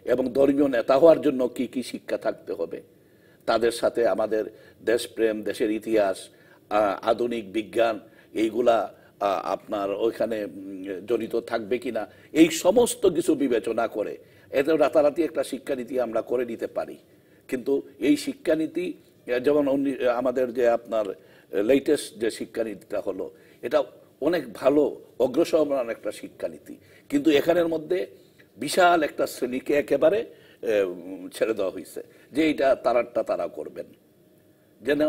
এবং ধর্মীয় নেতা হওয়ার জন্য কি কি শিক্ষা থাকতে হবে, তাদের সাথে আমাদের দেশপ্রেম, দেশের ইতিহাস, আধুনিক বিজ্ঞান, এইগুলা আপনার ওইখানে জড়িত থাকবে কিনা, এই সমস্ত কিছু বিবেচনা করে এতে রাতারাতি একটা শিক্ষানীতি আমরা করে নিতে পারি। কিন্তু এই শিক্ষানীতি যেমন আমাদের যে আপনার লেটেস্ট যে শিক্ষানীতিটা হলো, এটা অনেক ভালো অগ্রসরমান একটা শিক্ষানীতি, কিন্তু এখানের মধ্যে বিশাল একটা শ্রেণীকে একেবারে ছেড়ে দেওয়া হয়েছে যে এইটা তারারটা তারা করবেন, যেন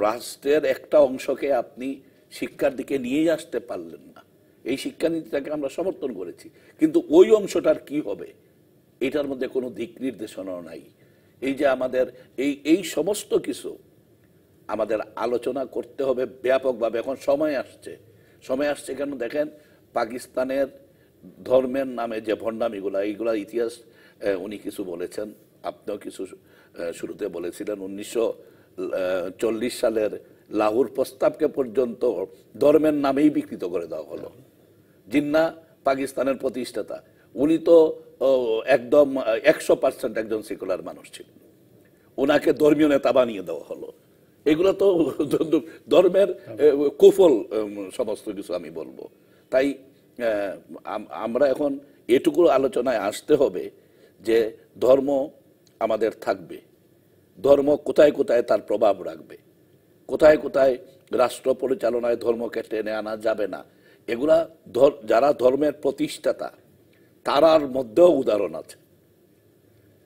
রাষ্ট্রের একটা অংশকে আপনি শিক্ষার দিকে নিয়ে আসতে পারলেন না। এই শিক্ষানীতিটাকে আমরা সমর্থন করেছি, কিন্তু ওই অংশটার কি হবে এটার মধ্যে কোনো দিক নির্দেশনা নাই। এই যে আমাদের এই সমস্ত কিছু আমাদের আলোচনা করতে হবে ব্যাপকভাবে। এখন সময় আসছে কেন দেখেন, পাকিস্তানের ধর্মের নামে যে ভণ্ডামিগুলা, এইগুলা ইতিহাস উনি কিছু বলেছেন, আপনিও কিছু শুরুতে বলেছিলেন। 1940 সালের লাহোর প্রস্তাবকে পর্যন্ত ধর্মের নামেই বিকৃত করে দেওয়া হলো। জিন্নাহ পাকিস্তানের প্রতিষ্ঠাতা, উনি তো একদম 100% একজন সেকুলার মানুষ ছিলেন, ওনাকে ধর্মীয় নেতা বানিয়ে দেওয়া হলো। এগুলো তো ধর্মের কুফল সমস্ত কিছু আমি বলবো। তাই আমরা এখন এটুকু আলোচনায় আসতে হবে যে ধর্ম আমাদের থাকবে, ধর্ম কোথায় কোথায় তার প্রভাব রাখবে, কোথায় কোথায় রাষ্ট্র পরিচালনায় ধর্মকে টেনে আনা যাবে না, এগুলা যারা ধর্মের প্রতিষ্ঠাতা তারার মধ্যেও উদাহরণ আছে।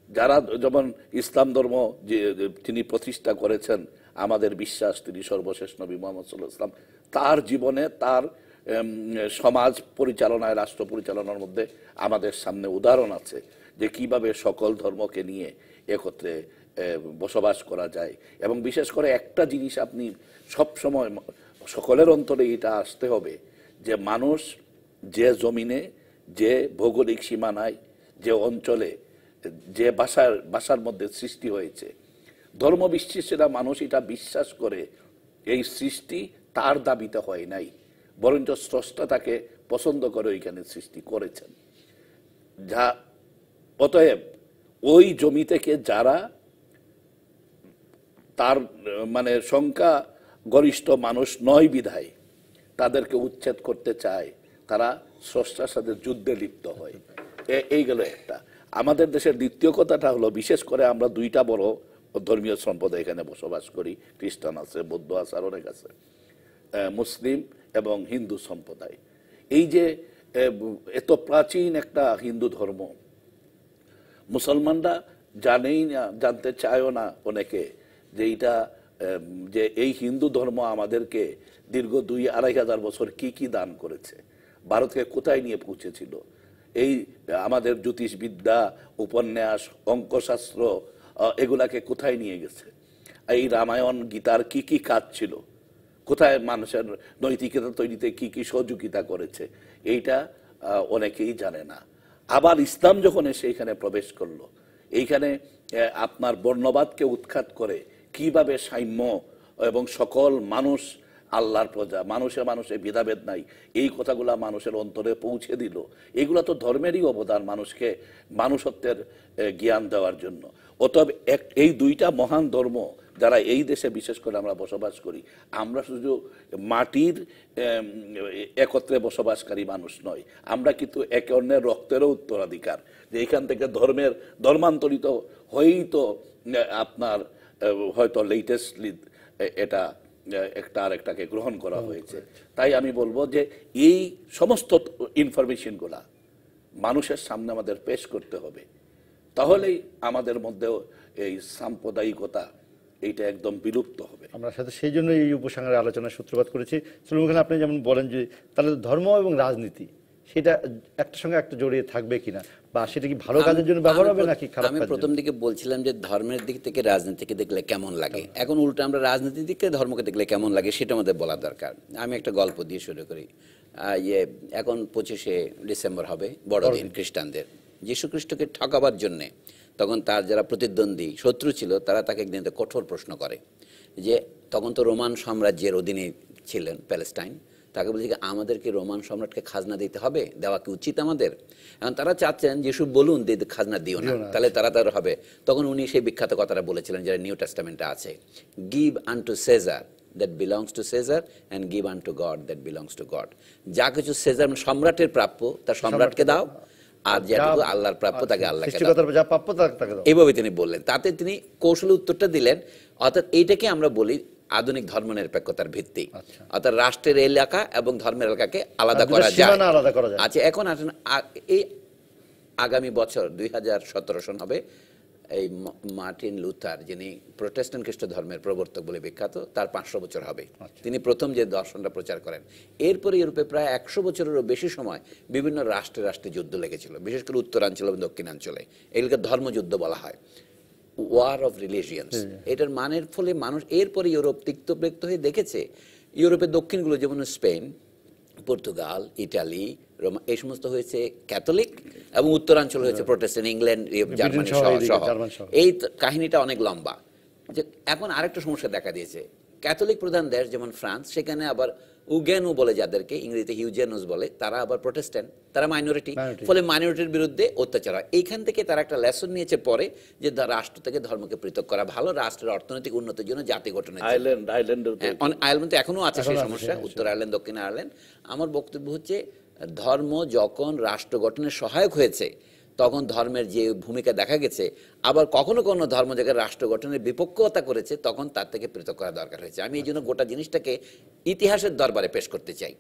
যারা যেমন ইসলাম ধর্ম যে তিনি প্রতিষ্ঠা করেছেন, আমাদের বিশ্বাস তিনি সর্বশেষ নবী মুহাম্মদ সাল্লাল্লাহু আলাইহি ওয়াসাল্লাম, তার জীবনে তার সমাজ পরিচালনায়, রাষ্ট্র পরিচালনার মধ্যে আমাদের সামনে উদাহরণ আছে যে কিভাবে সকল ধর্মকে নিয়ে একত্রে বসবাস করা যায়। এবং বিশেষ করে একটা জিনিস আপনি সব সময় সকলের অন্তরে এটা আসতে হবে যে মানুষ যে জমিনে, যে ভৌগোলিক সীমানায়, যে অঞ্চলে, যে ভাষার মধ্যে সৃষ্টি হয়েছে, ধর্মবিশ্বাসীরা মানুষ এটা বিশ্বাস করে এই সৃষ্টি তার দাবিতে হয় নাই, বরঞ্চ স্রষ্টা তাকে পছন্দ করে ওইখানে সৃষ্টি করেছেন। যা অতএব ওই জমি থেকে যারা তার মানে সংখ্যা গরিষ্ঠ মানুষ নয় বিধায় তাদেরকে উচ্ছেদ করতে চায়, তারা স্রষ্টার সাথে যুদ্ধে লিপ্ত হয়। এই গেল একটা। আমাদের দেশের দ্বিতীয় কথাটা হলো, বিশেষ করে আমরা দুইটা বড় ধর্মীয় সম্প্রদায় এখানে বসবাস করি, খ্রিস্টান আছে, বৌদ্ধ আছে, আর অনেক আছে, মুসলিম এবং হিন্দু সম্প্রদায়। এই যে এত প্রাচীন একটা হিন্দু ধর্ম, মুসলমানরা জানেই না, জানতে চায়ও না অনেকে যে এইটা যে এই হিন্দু ধর্ম আমাদেরকে দীর্ঘ 2-2,500 বছর কি কি দান করেছে, ভারতকে কোথায় নিয়ে পৌঁছেছিল, এই আমাদের জ্যোতিষবিদ্যা, উপন্যাস, অঙ্কশাস্ত্র এগুলাকে কোথায় নিয়ে গেছে, এই রামায়ণ গীতার কি কি কাজ ছিল, কোথায় মানুষের নৈতিকতা তৈরিতে কি কি সহযোগিতা করেছে, এইটা অনেকেই জানে না। আবার ইসলাম যখন এসে এখানে প্রবেশ করলো, এইখানে আপনার বর্ণবাদকে উৎখাত করে কিভাবে সাম্য এবং সকল মানুষ আল্লাহর প্রজা, মানুষে ভেদাভেদ নাই, এই কথাগুলা মানুষের অন্তরে পৌঁছে দিল। এগুলা তো ধর্মেরই অবদান, মানুষকে মানুষত্বের জ্ঞান দেওয়ার জন্য। অতএব এই দুইটা মহান ধর্ম যারা এই দেশে বিশেষ করে আমরা বসবাস করি, আমরা শুধু মাটির একত্রে বসবাসকারী মানুষ নয়, আমরা কিন্তু একে অন্যের রক্তেরও উত্তরাধিকার। যে এখান থেকে ধর্মান্তরিত হয়েই তো আপনার হয়তো লেটেস্টলি এটা একটা আরেকটাকে গ্রহণ করা হয়েছে। তাই আমি বলবো যে এই সমস্ত ইনফরমেশনগুলা মানুষের সামনে আমাদের পেশ করতে হবে, তাহলেই আমাদের মধ্যেও এই সাম্প্রদায়িকতা এইটা একদম বিলুপ্ত হবে। আমরা সাথে সেই জন্য এই উপসংহারের আলোচনার সূত্রপাত করেছি। সলিমুল খান, আপনি যেমন বলেন যে তাহলে ধর্ম এবং রাজনীতি সেটা একটার সঙ্গে একটা জড়িয়ে থাকবে কিনা, বা সেটা কি ভালো কাজের জন্য ব্যবহার হবে নাকি খারাপ কাজের জন্য? আমি প্রথম দিকে বলছিলাম যে ধর্মের দিক থেকে রাজনীতিকে দেখলে কেমন লাগে, এখন উল্টো আমরা রাজনীতির দিক থেকে ধর্মকে দেখলে কেমন লাগে সেটা আমাদের বলা দরকার। আমি একটা গল্প দিয়ে শুরু করি। এখন 25শে ডিসেম্বর হবে বড়দিন খ্রিস্টানদের। যীশু খ্রিস্টকে ঠকাবার জন্যে তখন তার যারা প্রতিদ্বন্দ্বী শত্রু ছিল তারা তাকে একদিন কঠোর প্রশ্ন করে যে, তখন তো রোমান সাম্রাজ্যের অধীনে ছিলেন প্যালেস্টাইন, তাকে বলছে কি আমাদেরকে রোমান সম্রাটকে খাজনা দিতে হবে, দেওয়া কি উচিত আমাদের? এখন তারা চাচ্ছেন যিশু বলুন যে খাজনা দিও না, তাহলে তারা হবে। তখন উনি সেই বিখ্যাত কথাটা বলেছিলেন যেটা নিউ টেস্টামেন্টে আছে, give আনটু সেজার that belongs to Caesar and give unto God that belongs to God। যা কিছু সেজার সম্রাটের প্রাপ্য তা সম্রাটকে দাও, আর যেটুকু আল্লাহর প্রাপ্য তাকে আল্লাহকে দাও। এইভাবে তিনি বললেন। তাতে তিনি কৌশলী উত্তরটা দিলেন। অর্থাৎ এইটাকে আমরা বলি আধুনিক ধর্মনিরপেক্ষতার ভিত্তি। অর্থাৎ রাষ্ট্রের এলাকা এবং ধর্মের এলাকাকে আলাদা করা যায়। আচ্ছা, এখন আসেন এই আগামী বছর 2017 সন হবে এই মার্টিন লুথার, যিনি প্রোটেস্ট্যান্ট খ্রিস্ট ধর্মের প্রবর্তক বলে বিখ্যাত, তার 500 বছর হবে। তিনি প্রথম যে দর্শনটা প্রচার করেন। এরপরে ইউরোপে প্রায় 100 বছরেরও বেশি সময় বিভিন্ন রাষ্ট্রে রাষ্ট্রে যুদ্ধ লেগেছিল, বিশেষ করে উত্তরাঞ্চল এবং দক্ষিণাঞ্চলে। এগুলোকে ধর্মযুদ্ধ বলা হয়, ওয়ার অফ রিলিজিয়ান্স। এটার মানের ফলে মানুষ এরপরে ইউরোপ তিক্তব্যক্ত হয়ে দেখেছে ইউরোপের দক্ষিণগুলো যেমন স্পেন, পর্তুগাল, ইটালি, রোমা, এই সমস্ত হয়েছে ক্যাথলিক এবং উত্তরাঞ্চল হয়েছে প্রোটেস্ট্যান্ট, ইংল্যান্ড, জার্মানি সহ। এই কাহিনীটা অনেক লম্বা। যে এখন আরেকটা সমস্যা দেখা দিয়েছে, ক্যাথলিক প্রধান দেশ যেমন ফ্রান্স, সেখানে আবার উগেনু বলে যাদেরকে ইংরেজিতে হিউজেনুস বলে, তারা আবার প্রোটেস্ট্যান্ট, তারা মাইনরিটি। ফলে মাইনরিটির বিরুদ্ধে অত্যাচার হয়। এইখান থেকে তারা একটা লেসন নিয়েছে পরে যে রাষ্ট্র থেকে ধর্মকে পৃথক করা ভালো, রাষ্ট্রের অর্থনৈতিক উন্নতির জন্য জাতি গঠনের। আয়ারল্যান্ড তো এখনো আছে সেই সমস্যা, উত্তর আয়ারল্যান্ড, দক্ষিণ আয়ারল্যান্ড। আমার বক্তব্য হচ্ছে ধর্ম যখন রাষ্ট্র গঠনের সহায়ক হয়েছে তখন ধর্মের যে ভূমিকা দেখা গেছে, আবার কখনো কোনো ধর্ম জায়গায় রাষ্ট্র গঠনের বিপক্ষতা করেছে, তখন তার থেকে পৃথক করা দরকার হয়েছে। আমি এই জন্য গোটা জিনিসটাকে ইতিহাসের দরবারে পেশ করতে চাই।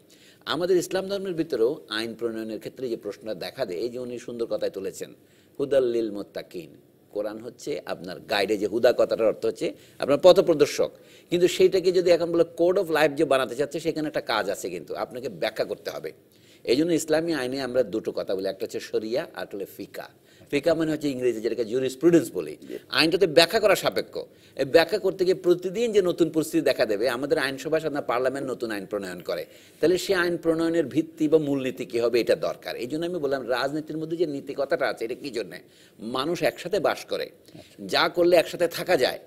আমাদের ইসলাম ধর্মের ভিতরেও আইন প্রণয়নের ক্ষেত্রে যে প্রশ্নটা দেখা দেয়, এই যে উনি সুন্দর কথায় তুলেছেন, হুদাল্লিল মুত্তাকিন। কোরআন হচ্ছে আপনার গাইডে, যে হুদা কথাটার অর্থ হচ্ছে আপনার পথপ্রদর্শক, কিন্তু সেইটাকে যদি এখন বলে কোড অফ লাইফ যে বানাতে চাচ্ছে, সেখানে একটা কাজ আছে, কিন্তু আপনাকে ব্যাখ্যা করতে হবে। এই জন্য ইসলামী আইনে আমরা দুটো কথা বলি, একটা হচ্ছে শরিয়া আর হচ্ছে ফিকা। ফিকা মানে হচ্ছে ইংরেজি যেটাকে জুরিসপ্রুডেন্স বলি। আইনটাতে ব্যাখ্যা করা সাপেক্ষ। এই ব্যাখ্যা করতে গিয়ে প্রতিদিন যে নতুন পরিস্থিতি দেখা দেবে, আমাদের আইনসভা সাধারণত পার্লামেন্ট নতুন আইন প্রণয়ন করে, তাহলে সেই আইন প্রণয়নের ভিত্তি বা মূলনীতি কী হবে এটা দরকার। এই জন্য আমি বললাম রাজনীতির মধ্যে যে নীতি কথাটা আছে, এটা কী জন্যে? মানুষ একসাথে বাস করে, যা করলে একসাথে থাকা যায়।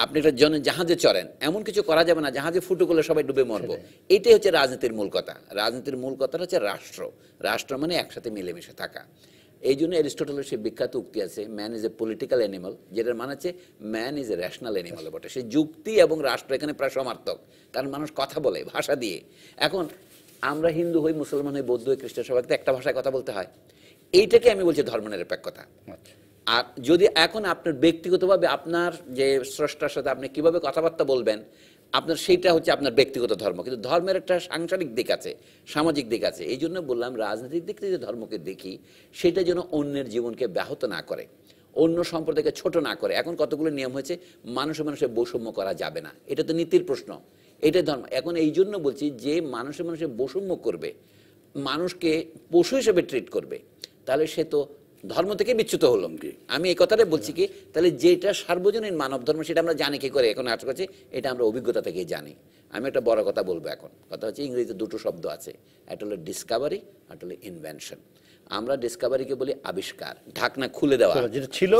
আপনি একটা জাহাজে চড়েন, এমন কিছু করা যাবে না জাহাজে ফুটো করলে সবাই ডুবে মরবো। এটাই হচ্ছে রাজনীতির মূল কথা। রাজনীতির মূল কথা হচ্ছে রাষ্ট্র। রাষ্ট্র মানে একসাথে মিলেমিশে থাকা। এই জন্য অ্যারিস্টটলের সেই বিখ্যাত উক্তি আছে, man is a political animal, যেটার মানে হচ্ছে man is a rational animal বটে। সে যুক্তি এবং রাষ্ট্র এখানে প্রায় সমার্থক, কারণ মানুষ কথা বলে ভাষা দিয়ে। এখন আমরা হিন্দু হই, মুসলমান হই, বৌদ্ধ হই, খ্রিস্টান, সবাইকে তো একটা ভাষায় কথা বলতে হয়। এইটাকে আমি বলছি ধর্মনিরপেক্ষতা। আর যদি এখন আপনার ব্যক্তিগতভাবে আপনার যে স্রষ্টার সাথে আপনি কিভাবে কথাবার্তা বলবেন, আপনার সেইটা হচ্ছে আপনার ব্যক্তিগত ধর্ম, কিন্তু ধর্মের একটা সাংসারিক দিক আছে, সামাজিক দিক আছে। এই জন্য বললাম রাজনৈতিক দিক থেকে যে ধর্মকে দেখি, সেটা যেন অন্যের জীবনকে ব্যাহত না করে, অন্য সম্প্রদায়কে ছোট না করে। এখন কতগুলো নিয়ম হয়েছে, মানুষে মানুষের বৈষম্য করা যাবে না, এটা তো নীতির প্রশ্ন, এটাই ধর্ম। এখন এই জন্য বলছি যে মানুষে মানুষের বৈষম্য করবে, মানুষকে পশু হিসেবে ট্রিট করবে, তাহলে সে তো ধর্ম থেকে বিচ্যুত হলো। আমি এই কথাটাই বলছি কি, তাহলে যেটা সার্বজনীন মানব ধর্ম সেটা আমরা জানি কি করে, এখন আজ করছি এটা আমরা অভিজ্ঞতা থেকেই জানি। আমি একটা বড় কথা বলবো, এখন কথা হচ্ছে ইংরেজিতে দুটো শব্দ আছে, একটা হলো ডিসকভারি, একটা হলো ইনভেনশন। আমরা ডিসকভারিকে বলি আবিষ্কার, ঢাকনা খুলে দেওয়া, যেটা ছিল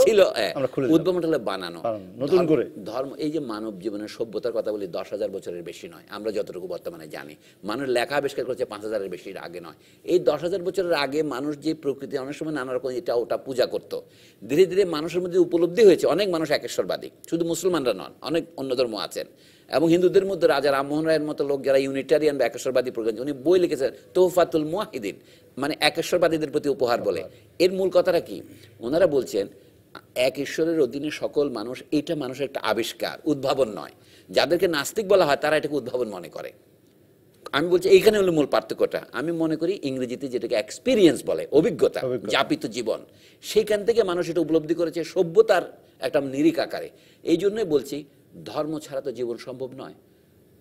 উদ্ভাবনটা হলো বানানো নতুন করে। ধর্ম এই যে মানব জীবনের সভ্যতার কথা বলি 10,000 বছরের বেশি নয়, আমরা যতটুকু বর্তমানে জানি। মানুষ লেখা আবিষ্কার করেছে 5,000-এর বেশি আগে নয়। এই 10,000 বছরের আগে মানুষ যে প্রকৃতি অনেক সময় নানা রকম এটা ওটা পূজা করত, ধীরে ধীরে মানুষের মধ্যে উপলব্ধি হয়েছে। অনেক মানুষ একেশ্বরবাদী, শুধু মুসলমানরা নন, অনেক অন্য ধর্ম আছেন। এবং হিন্দুদের মধ্যে রাজা রামমোহন রায়ের মতো লোক যারা ইউনিটারিয়ান বা একেশ্বরবাদী প্রজ্ঞা, উনি বই লিখেছেন তোহফাতুল মুওয়াহিদিন, মানে একেশ্বরবাদীদের প্রতি উপহার বলে। এর মূল কথাটা কি, ওনারা বলছেন এক ঈশ্বরের অধীনে সকল মানুষ, এটা মানুষের একটা আবিষ্কার, উদ্ভাবন নয়। যাদেরকে নাস্তিক বলা হয় তারা এটাকে উদ্ভাবন মনে করে। আমি বলছি এইখানে হলো মূল পার্থক্যটা। আমি মনে করি ইংরেজিতে যেটাকে এক্সপিরিয়েন্স বলে, অভিজ্ঞতা, যাপিত জীবন, সেইখান থেকে মানুষ এটা উপলব্ধি করেছে সভ্যতার একটা নিরিখ আকারে। এই জন্যই বলছি ধর্ম ছাড়া তো জীবন সম্ভব নয়,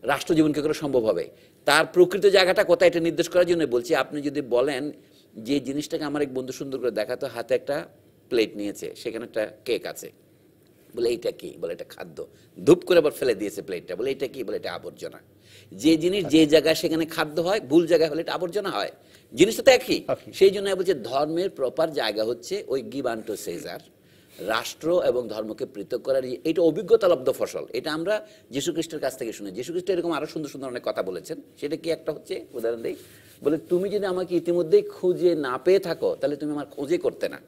রাষ্ট্র জীবন কি করে সম্ভব হবে? তার প্রকৃত জায়গাটা কোথায় এটা নির্দেশ করার জন্য বলছি। আপনি যদি বলেন যে জিনিসটাকে আমার এক বন্ধু সুন্দর করে দেখাতো, হাতে একটা প্লেট নিয়েছে, সেখানে একটা কেক আছে, বলে এইটা কি, বলে এটা খাদ্য, ধূপ করে আবার ফেলে দিয়েছে প্লেটটা, বলে এটা কি, বলে এটা আবর্জনা। যে জিনিস যে জায়গায় সেখানে খাদ্য হয়, ভুল জায়গায় হলে এটা আবর্জনা হয়, জিনিসটা তো একই। সেই জন্য বলছে ধর্মের প্রপার জায়গা হচ্ছে ওই গিভ আনটু সেজার, রাষ্ট্র এবং ধর্মকে পৃথক করার এটা অভিজ্ঞতালব্ধ ফসল। এটা আমরা যীশু খ্রিস্টের কাছ থেকে শুনি। যীশু খ্রিস্ট এরকম আরো সুন্দর সুন্দর অনেক কথা বলেছেন। সেটা কি একটা হচ্ছে, উদাহরণ দিই, বলে তুমি যদি আমাকে ইতিমধ্যেই খুঁজে না পেয়ে থাকো, তাহলে তুমি আমার খোঁজে করতে না।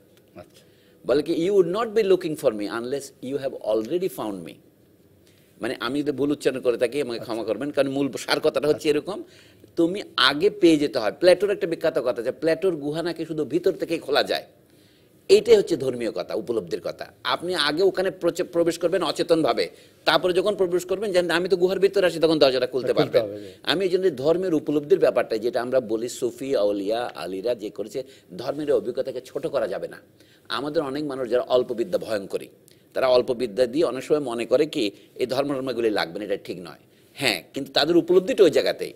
বলে কি, you would not be looking for me unless you have already found me. মানে আমি যদি ভুল উচ্চারণ করে থাকি আমাকে ক্ষমা করবেন, কারণ মূল সার কথাটা হচ্ছে এরকম, তুমি আগে পেয়ে যেতে হয়। প্লেটোর একটা বিখ্যাত কথা আছে, প্লেটোর গুহা নাকি শুধু ভিতর থেকেই খোলা যায়। এইটাই হচ্ছে ধর্মীয় কথা, উপলব্ধির কথা। আপনি আগে ওখানে প্রবেশ করবেন অচেতন ভাবে, তারপরে যখন প্রবেশ করবেন জানেন আমি তো গুহার ভিতরে আসি, তখন দরজাটা খুলতে পারবেন। আমি এই জন্য ধর্মের উপলব্ধির ব্যাপারটা, যেটা আমরা বলি সুফি আউলিয়া আলীরা যে করেছে, ধর্মের অভিজ্ঞতাকে ছোট করা যাবে না। আমাদের অনেক মানুষ যারা অল্প বিদ্যা ভয়ঙ্করী, তারা অল্প বিদ্যা দিয়ে অনেক সময় মনে করে কি এই ধর্মগুলি লাগবে না, এটা ঠিক নয়। হ্যাঁ, কিন্তু তাদের উপলব্ধিটা ওই জায়গাতেই।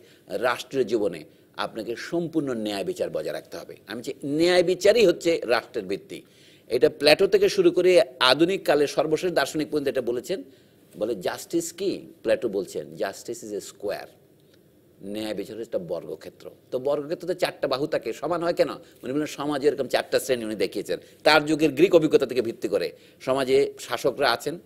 রাষ্ট্রীয় জীবনে আপনাকে সম্পূর্ণ ন্যায় বিচার বজায় রাখতে হবে। আমি যে ন্যায় বিচারই হচ্ছে রাষ্ট্রের ভিত্তি। এটা প্লেটো থেকে শুরু করে আধুনিক কালে সর্বশেষ দার্শনিক পর্যন্ত এটা বলেছেন। বলে জাস্টিস কি, প্লেটো বলছেন জাস্টিস ইজ এ স্কোয়ার, ন্যায় বিচার একটা বর্গক্ষেত্র। তো বর্গক্ষেত্র তো 4টা বাহু থাকে, সমান হয় কেন? উনি বলেন সমাজে এরকম 4টা শ্রেণী উনি দেখিয়েছেন তার যুগের গ্রিক অভিজ্ঞতা থেকে ভিত্তি করে। সমাজে শাসকরা আছেন,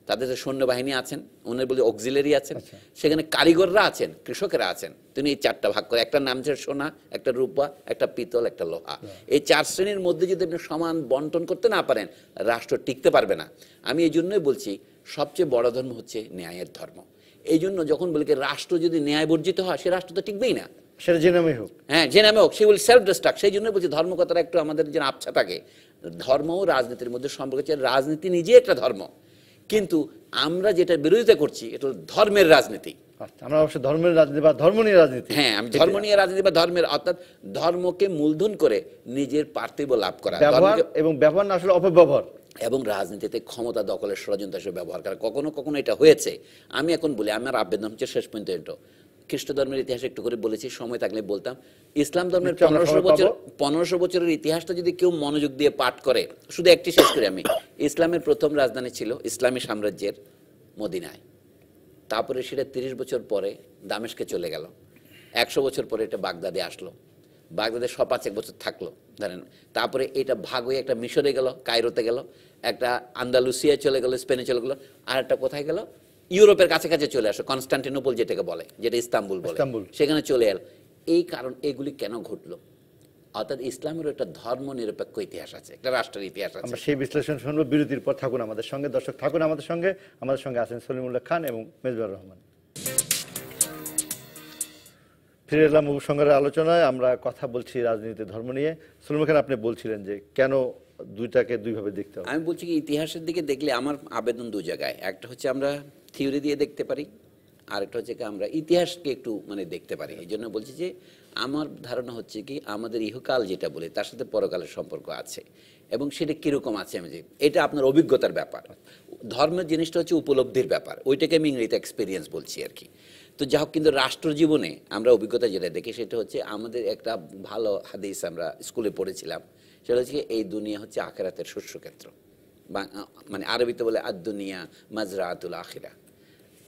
তাদের সৈন্যবাহিনী আছেন, উনি বলে অক্সিলারি আছেন, সেখানে কারিগররা আছেন, কৃষকেরা আছেন। তিনি এই 4টা ভাগ করে, একটা নাম হচ্ছে সোনা, একটা রূপা, একটা পিতল, একটা লোহা। এই 4 শ্রেণীর মধ্যে যদি আপনি সমান বন্টন করতে না পারেন, রাষ্ট্র টিকতে পারবে না। আমি এই জন্যই বলছি সবচেয়ে বড় ধর্ম হচ্ছে ন্যায়ের ধর্ম। এই জন্য যখন বলি রাষ্ট্র যদি ন্যায় বর্জিত হয়, সে রাষ্ট্র তো টিকবেই না, সেটা যে নামে হোক। হ্যাঁ, যে নামে হোক, সে উইল সেলফ ডিস্ট্রাক্ট। সেই জন্য বলছি ধর্ম কথাটা একটু আমাদের যেন আবছা থাকে। ধর্ম ও রাজনীতির মধ্যে সম্পর্ক হচ্ছে, রাজনীতি নিজে একটা ধর্ম, কিন্তু আমরা যেটা বিরোধিতা করছি এটা হলো ধর্মের রাজনীতি। আমরা অবশ্য ধর্মের রাজনীতি বা ধর্ম নিয়ে রাজনীতি, হ্যাঁ, আমি ধর্ম নিয়ে রাজনীতি বা ধর্মের, অর্থাৎ ধর্মকে মূলধন করে নিজের পার্থিব লাভ করা, ব্যবহার এবং ব্যবহার না আসলে অপব্যবহার, এবং রাজনীতিতে ক্ষমতা দখলের ষড়যন্ত্র হিসেবে ব্যবহার করা। কখনো কখনো এটা হয়েছে। আমি এখন বলি, আমার আবেদন হচ্ছে শেষ পর্যন্ত এটা, খ্রিস্ট ধর্মের ইতিহাস একটু করে বলেছি, সময় থাকলে বলতাম। ইসলাম ধর্মের 1500 বছরের ইতিহাসটা যদি কেউ মনোযোগ দিয়ে পাঠ করে, শুধু একটি শেষ করি আমি। ইসলামের প্রথম রাজধানী ছিল ইসলামী সাম্রাজ্যের মদিনায়, তারপরে সেটা 30 বছর পরে দামেস্কে চলে গেল, 100 বছর পরে এটা বাগদাদে আসলো, বাগদাদে 105 বছর থাকলো ধরেন, তারপরে এটা ভাগ হয়ে একটা মিশরে গেল, কায়রোতে গেল, একটা আন্দালুসিয়ায় চলে গেল, স্পেনে চলে গেল, আর একটা কোথায় গেল, ইউরোপের কাছাকাছি চলে আসো, কনস্টান্টিনোপল যেটাকে বলে, যেটা ইস্তাম্বুল বলে, সেখানে চলে এল। এই কারণ এগুলি কেন ঘটলো? অর্থাৎ ইসলামের একটা ধর্ম নিরপেক্ষ ইতিহাস আছে, একটা রাষ্ট্রের ইতিহাস আছে। আমরা সেই বিশ্লেষণ শুনবো বিরতির পর। থাকুন আমাদের সঙ্গে দর্শক, থাকুন আমাদের সঙ্গে। আমাদের সঙ্গে আছেন সলিমুল্লাহ খান এবং মেজবাহুর রহমান। ফিরে এলাম উপসংহারের আলোচনায়। আমরা কথা বলছি রাজনীতি ধর্ম নিয়ে। সলিমুল্লাহ খান, আপনি বলছিলেন যে কেন দুইটাকে দুইভাবে দেখতে হবে। আমি বলছি কি, ইতিহাসের দিকে দেখলে আমার আবেদন দু জায়গায়। একটা হচ্ছে আমরা থিওরি দিয়ে দেখতে পারি, আরেকটা হচ্ছে কি আমরা ইতিহাসকে একটু মানে দেখতে পারি। এই জন্য বলছি যে আমার ধারণা হচ্ছে কি আমাদের ইহকাল যেটা বলে তার সাথে পরকালের সম্পর্ক আছে, এবং সেটা কীরকম আছে আমি যে এটা আপনার অভিজ্ঞতার ব্যাপার। ধর্মের জিনিসটা হচ্ছে উপলব্ধির ব্যাপার, ওইটাকে আমি ইংরেজিতে এক্সপিরিয়েন্স বলছি আর কি। তো যা হোক, কিন্তু রাষ্ট্র জীবনে আমরা অভিজ্ঞতা যেটা দেখি সেটা হচ্ছে আমাদের একটা ভালো হাদিস আমরা স্কুলে পড়েছিলাম, সেটা হচ্ছে এই দুনিয়া হচ্ছে আখিরাতের শস্যক্ষেত্র, বা মানে আরবিতে বলে আদ দুনিয়া মাজরাতুল আখিরা।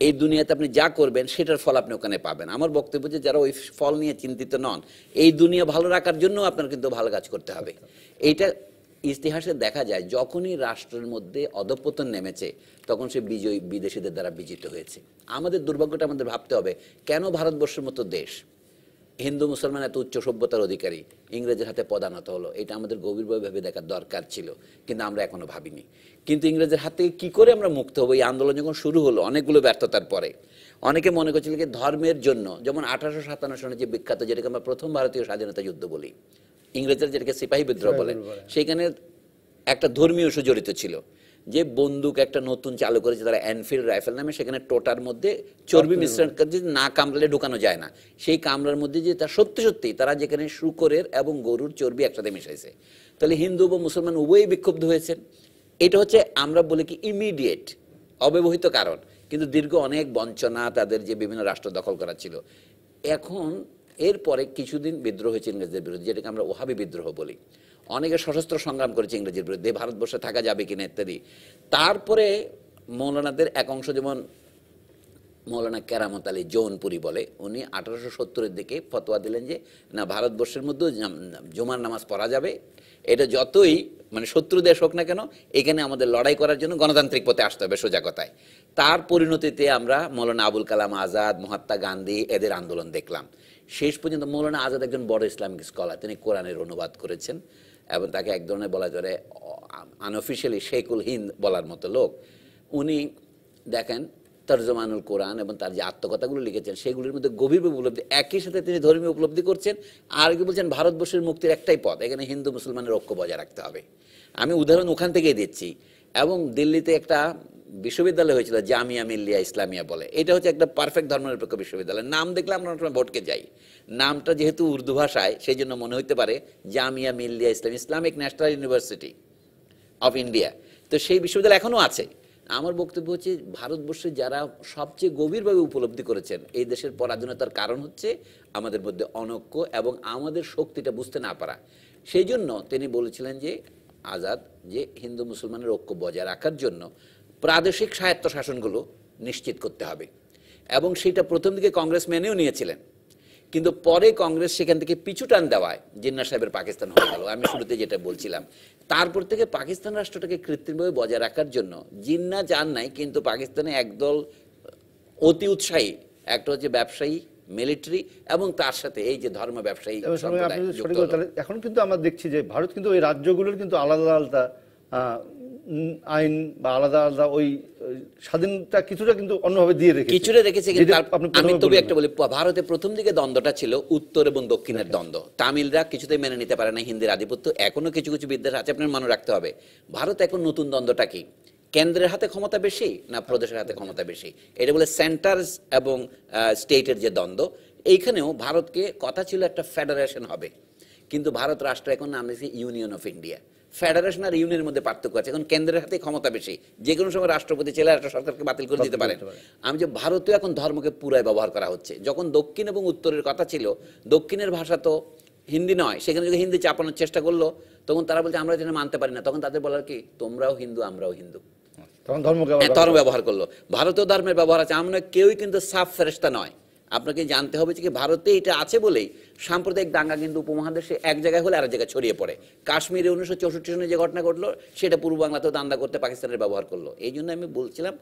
এই দুনিয়াতে আপনি যা করবেন সেটার ফল আপনি ওখানে পাবেন। আমার বক্তব্য যে যারা ওই ফল নিয়ে চিন্তিত নন, এই দুনিয়া ভালো রাখার জন্য আপনার কিন্তু ভালো কাজ করতে হবে। এইটা ইতিহাসে দেখা যায়, যখনই রাষ্ট্রের মধ্যে অধঃপতন নেমেছে তখন সে বিদেশিদের দ্বারা বিজিত হয়েছে। আমাদের দুর্ভাগ্যটা আমাদের ভাবতে হবে, কেন ভারতবর্ষের মতো দেশ হিন্দু মুসলমান এত উচ্চ সভ্যতার অধিকারী ইংরেজের হাতে পদানত হলো। এটা আমাদের গভীরভাবে ভেবে দেখার দরকার ছিল, কিন্তু আমরা এখনো ভাবিনি। কিন্তু ইংরেজের হাতে কি করে আমরা মুক্ত হবো, এই আন্দোলন যখন শুরু হলো অনেকগুলো ব্যর্থতার পরে, অনেকে মনে করছিল যে ধর্মের জন্য, যেমন 1857 সনে যে বিখ্যাত, যেটাকে আমরা প্রথম ভারতীয় স্বাধীনতা যুদ্ধ বলি, ইংরেজরা যেটাকে সিপাহী বিদ্রোহ বলেন, সেখানে একটা ধর্মীয় ইস্যু জড়িত ছিল। যে বন্দুক একটা নতুন চালু করেছে তারা, এনফিল্ড রাইফেল নামে, সেখানে টোটার মধ্যে চর্বি মিশ্রণ না কামড়ালে ঢুকানো যায় না, সেই কামড়ার মধ্যে যে তা সত্যি সত্যি তারা যেখানে শূকরের এবং গরুর চর্বি একসাথে মিশাইছে, তাহলে হিন্দু বা মুসলমান উভয়ই বিক্ষুব্ধ হয়েছেন। এটা হচ্ছে আমরা বলি কি ইমিডিয়েট অব্যবহিত কারণ, কিন্তু দীর্ঘ অনেক বঞ্চনা, তাদের যে বিভিন্ন রাষ্ট্র দখল করা ছিল। এখন এরপরে কিছুদিন বিদ্রোহ হয়েছে ইংরেজদের বিরুদ্ধে, যেটাকে আমরা ওহাবি বিদ্রোহ বলি। অনেকে সশস্ত্র সংগ্রাম করেছে ইংরেজের বিরুদ্ধে, ভারতবর্ষে থাকা যাবে কিনা ইত্যাদি। তারপরে মৌলানাদের এক অংশ, যেমন মৌলানা কেরামত আলী জৌনপুরি বলে, উনি 1870-এর দিকে ফতোয়া দিলেন যে না, ভারতবর্ষের মধ্যে জুমার নামাজ পড়া যাবে। এটা যতই মানে শত্রু দেশ হোক না কেন, এখানে আমাদের লড়াই করার জন্য গণতান্ত্রিক পথে আসতে হবে, সোজা কথায়। তার পরিণতিতে আমরা মৌলানা আবুল কালাম আজাদ, মহাত্মা গান্ধী এদের আন্দোলন দেখলাম। শেষ পর্যন্ত মৌলানা আজাদ একজন বড় ইসলামিক স্কলার, তিনি কোরআনের অনুবাদ করেছেন, এবং তাকে এক ধরনের বলা যায় আনঅফিশিয়ালি শেখুল হিন্দ বলার মতো লোক। উনি দেখেন তর্জমানুল কোরআন এবং তার যে আত্মকথাগুলো লিখেছেন সেগুলির মধ্যে গভীরভাবে উপলব্ধি, একই সাথে তিনি ধর্মীয় উপলব্ধি করছেন, আর কি বলছেন ভারতবর্ষের মুক্তির একটাই পথ, এখানে হিন্দু মুসলমানের ঐক্য বজায় রাখতে হবে। আমি উদাহরণ ওখান থেকেই দিচ্ছি। এবং দিল্লিতে একটা বিশ্ববিদ্যালয় হয়েছিল জামিয়া মিল্লিয়া ইসলামিয়া বলে, এটা হচ্ছে একটা পারফেক্ট ধর্মনিরপেক্ষ বিশ্ববিদ্যালয়। নাম দেখলে আমরা অনেক সময় ভটকে যাই, নামটা যেহেতু উর্দু ভাষায় সেই জন্য মনে হইতে পারে Jamia Millia Islamic National University of India. তো সেই বিশ্ববিদ্যালয় এখনও আছে। আমার বক্তব্য হচ্ছে ভারতবর্ষে যারা সবচেয়ে গভীরভাবে উপলব্ধি করেছেন এই দেশের পরাধীনতার কারণ হচ্ছে আমাদের মধ্যে অনৈক্য এবং আমাদের শক্তিটা বুঝতে না পারা। সেই জন্য তিনি বলেছিলেন যে আজাদ, যে হিন্দু মুসলমানের ঐক্য বজায় রাখার জন্য প্রাদেশিক স্বায়ত্তশাসনগুলো নিশ্চিত করতে হবে, এবং সেটা প্রথম দিকে কংগ্রেস মেনেও নিয়েছিলেন, কিন্তু পরে কংগ্রেস সেখান থেকে পিছু টান দেওয়ায় জিন্না সাহেবের পাকিস্তান হয়ে গেল। আমি শুরুতে যেটা বলছিলাম, তারপর থেকে পাকিস্তান রাষ্ট্রটাকে কৃত্রিমভাবে বজায় রাখার জন্য জিন্না চান নাই, কিন্তু পাকিস্তানে একদল অতি উৎসাহী, একটা হচ্ছে ব্যবসায়ী, মিলিটারি, এবং তার সাথে এই যে ধর্ম ব্যবসায়ী। এখন কিন্তু আমরা দেখছি যে ভারত কিন্তু ওই রাজ্যগুলোর কিন্তু আলাদা আলাদা আইন বা আলাদা আলাদা ওই স্বাধীনতা কিছুটা কিন্তু অন্যভাবে দিয়ে রেখেছে, কিছুটা রেখেছে। আমি তবে একটা বলি, ভারতে প্রথম দিকে দ্বন্দ্বটা ছিল উত্তর এবং দক্ষিণের দ্বন্দ্ব। তামিলরা কিছুতেই মেনে নিতে পারে না হিন্দির আধিপত্য, এখনো কিছু কিছু বিদ্বেষ আছে, আপনার মনে রাখতে হবে। ভারত এখন নতুন দ্বন্দ্বটা কি, কেন্দ্রের হাতে ক্ষমতা বেশি না প্রদেশের হাতে ক্ষমতা বেশি, এটা বলে সেন্টার এবং স্টেটের যে দ্বন্দ্ব। এইখানেও ভারতকে কথা ছিল একটা ফেডারেশন হবে, কিন্তু ভারত রাষ্ট্র এখন নাম দিয়েছে ইউনিয়ন অফ ইন্ডিয়া। ফেডারেশন আর ইউনিয়নের মধ্যে পার্থক্য আছে, এখন কেন্দ্রের হাতে ক্ষমতা বেশি, যে কোনো সময় রাষ্ট্রপতি ছেলে একটা সরকারকে বাতিল করে দিতে পারেন। আমি যে ভারতেও এখন ধর্মকে পুরাই ব্যবহার করা হচ্ছে। যখন দক্ষিণ এবং উত্তরের কথা ছিল, দক্ষিণের ভাষা তো হিন্দি নয়, সেখানে যদি হিন্দি চাপানোর চেষ্টা করলো তখন তারা বলছে আমরা যেন মানতে পারি না, তখন তাদের বলার কি তোমরাও হিন্দু আমরাও হিন্দু, ধর্ম ব্যবহার করলো। ভারতেও ধর্মের ব্যবহার আছে, আমরা কেউই কিন্তু সাফ ফেরেশতা নয়। আপনাকে জানতে হবে যে ভারতে এটা আছে বলেই সাম্প্রদায়িক দাঙ্গা কিন্তু উপমহাদেশে এক জায়গায় হলে আরেক জায়গায় ছড়িয়ে পড়ে। কাশ্মীরে 1964 সনে যে ঘটনা ঘটলো সেটা পূর্ব বাংলাতেও দাঙ্গা করতে পাকিস্তানের ব্যবহার করলো। এই জন্য আমি বলছিলাম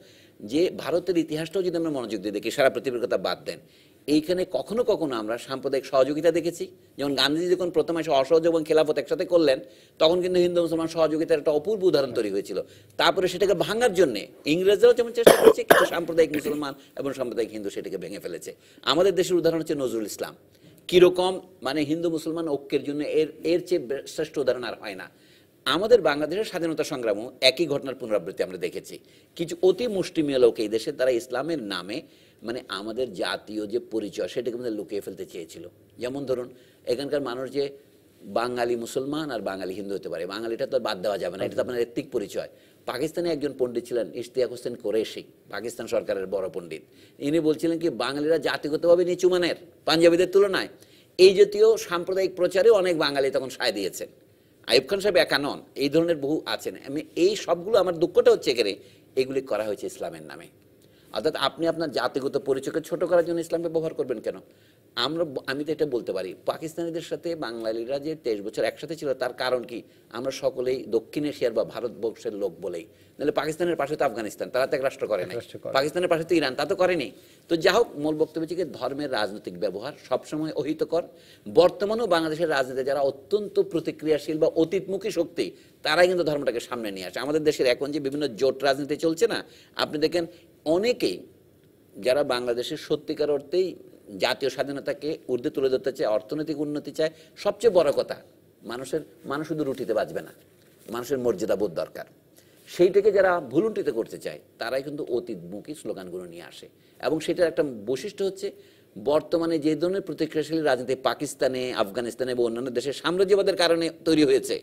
যে ভারতের ইতিহাসটাও যদি আমরা মনোযোগ দিয়ে দেখি, সারা পৃথিবীর কথা বাদ দেন, এইখানে কখনো কখনো আমরা সাম্প্রদায়িক সহযোগিতা দেখেছি। যেমন গান্ধীজি যখন প্রথমে এসে অসহযোগ এবং খেলাফত একসাথে করলেন, তখন কিন্তু হিন্দু মুসলমান সহযোগিতার একটা অপূর্ব উদাহরণ তৈরি হয়েছিল। তারপরে সেটাকে ভাঙার জন্য ইংরেজরাও যেমন চেষ্টা করেছে, কিন্তু সাম্প্রদায়িক মুসলমান এবং সাম্প্রদায়িক হিন্দু সেটাকে ভেঙে ফেলেছে। আমাদের দেশের উদাহরণ হচ্ছে নজরুল ইসলাম। কিরকম মানে হিন্দু মুসলমান ঐক্যের জন্য এর চেয়ে শ্রেষ্ঠ উদাহরণ আর হয় না। আমাদের বাংলাদেশের স্বাধীনতা সংগ্রামও একই ঘটনার পুনরাবৃত্তি আমরা দেখেছি। কিছু অতি মুষ্টিমেয় লোক এই দেশে তারা ইসলামের নামে মানে আমাদের জাতীয় যে পরিচয় সেটাকে আমাদের লুকিয়ে ফেলতে চেয়েছিল। যেমন ধরুন, এখানকার মানুষ যে বাঙালি মুসলমান আর বাঙালি হিন্দু হতে পারে, বাঙালিটা তো বাদ দেওয়া যাবে না, এটা তো আপনার এত্তিক পরিচয়। পাকিস্তানে একজন পণ্ডিত ছিলেন ইশতিয়াক হোসেন কোরেশি, পাকিস্তান সরকারের বড় পণ্ডিত। ইনি বলছিলেন কি বাঙালিরা জাতিগতভাবে নিচু মানের পাঞ্জাবিদের তুলনায়। এই জাতীয় সাম্প্রদায়িক প্রচারে অনেক বাঙালি তখন সায় দিয়েছেন। আইয়ুব খান সাহেব একা নন, এই ধরনের বহু আছেন। আমি এই সবগুলো, আমার দুঃখটা হচ্ছে এখানে এগুলি করা হয়েছে ইসলামের নামে। অর্থাৎ আপনি আপনার জাতিগত পরিচয়কে ছোট করার জন্য ইসলামকে ব্যবহার করবেন কেন? আমি তো এটা বলতে পারি, পাকিস্তানিদের সাথে বাঙালিরা যে 23 বছর একসাথে ছিল তার কারণ কি? আমরা সকলেই দক্ষিণ এশিয়ার বা ভারতবর্ষের লোক বলেই। নাহলে পাকিস্তানের পাশে তো আফগানিস্তান, তারা তো এক রাষ্ট্র করে নাই। পাকিস্তানের পাশে তো ইরান, তা তো করেনি। তো যা হোক, মূল বক্তব্য হচ্ছে ধর্মের রাজনৈতিক ব্যবহার সবসময় অহিতকর। বর্তমানেও বাংলাদেশের রাজনীতি যারা অত্যন্ত প্রতিক্রিয়াশীল বা অতীতমুখী শক্তি, তারাই কিন্তু ধর্মটাকে সামনে নিয়ে আসে। আমাদের দেশের এখন যে বিভিন্ন জোট রাজনীতি চলছে না, আপনি দেখেন অনেকেই যারা বাংলাদেশের সত্যিকার অর্থেই জাতীয় স্বাধীনতাকে ঊর্ধ্বে তুলে ধরতে চায়, অর্থনৈতিক উন্নতি চায়, সবচেয়ে বড় কথা মানুষ শুধু রুটিতে বাঁচবে না, মানুষের মর্যাদা বোধ দরকার। সেইটাকে যারা ভুলুন্ঠিত করতে চায় তারাই কিন্তু অতীতমুখী স্লোগানগুলো নিয়ে আসে। এবং সেটার একটা বৈশিষ্ট্য হচ্ছে বর্তমানে যে ধরনের প্রতিক্রিয়াশীল রাজনীতি পাকিস্তানে, আফগানিস্তানে বা অন্যান্য দেশের সাম্রাজ্যবাদের কারণে তৈরি হয়েছে,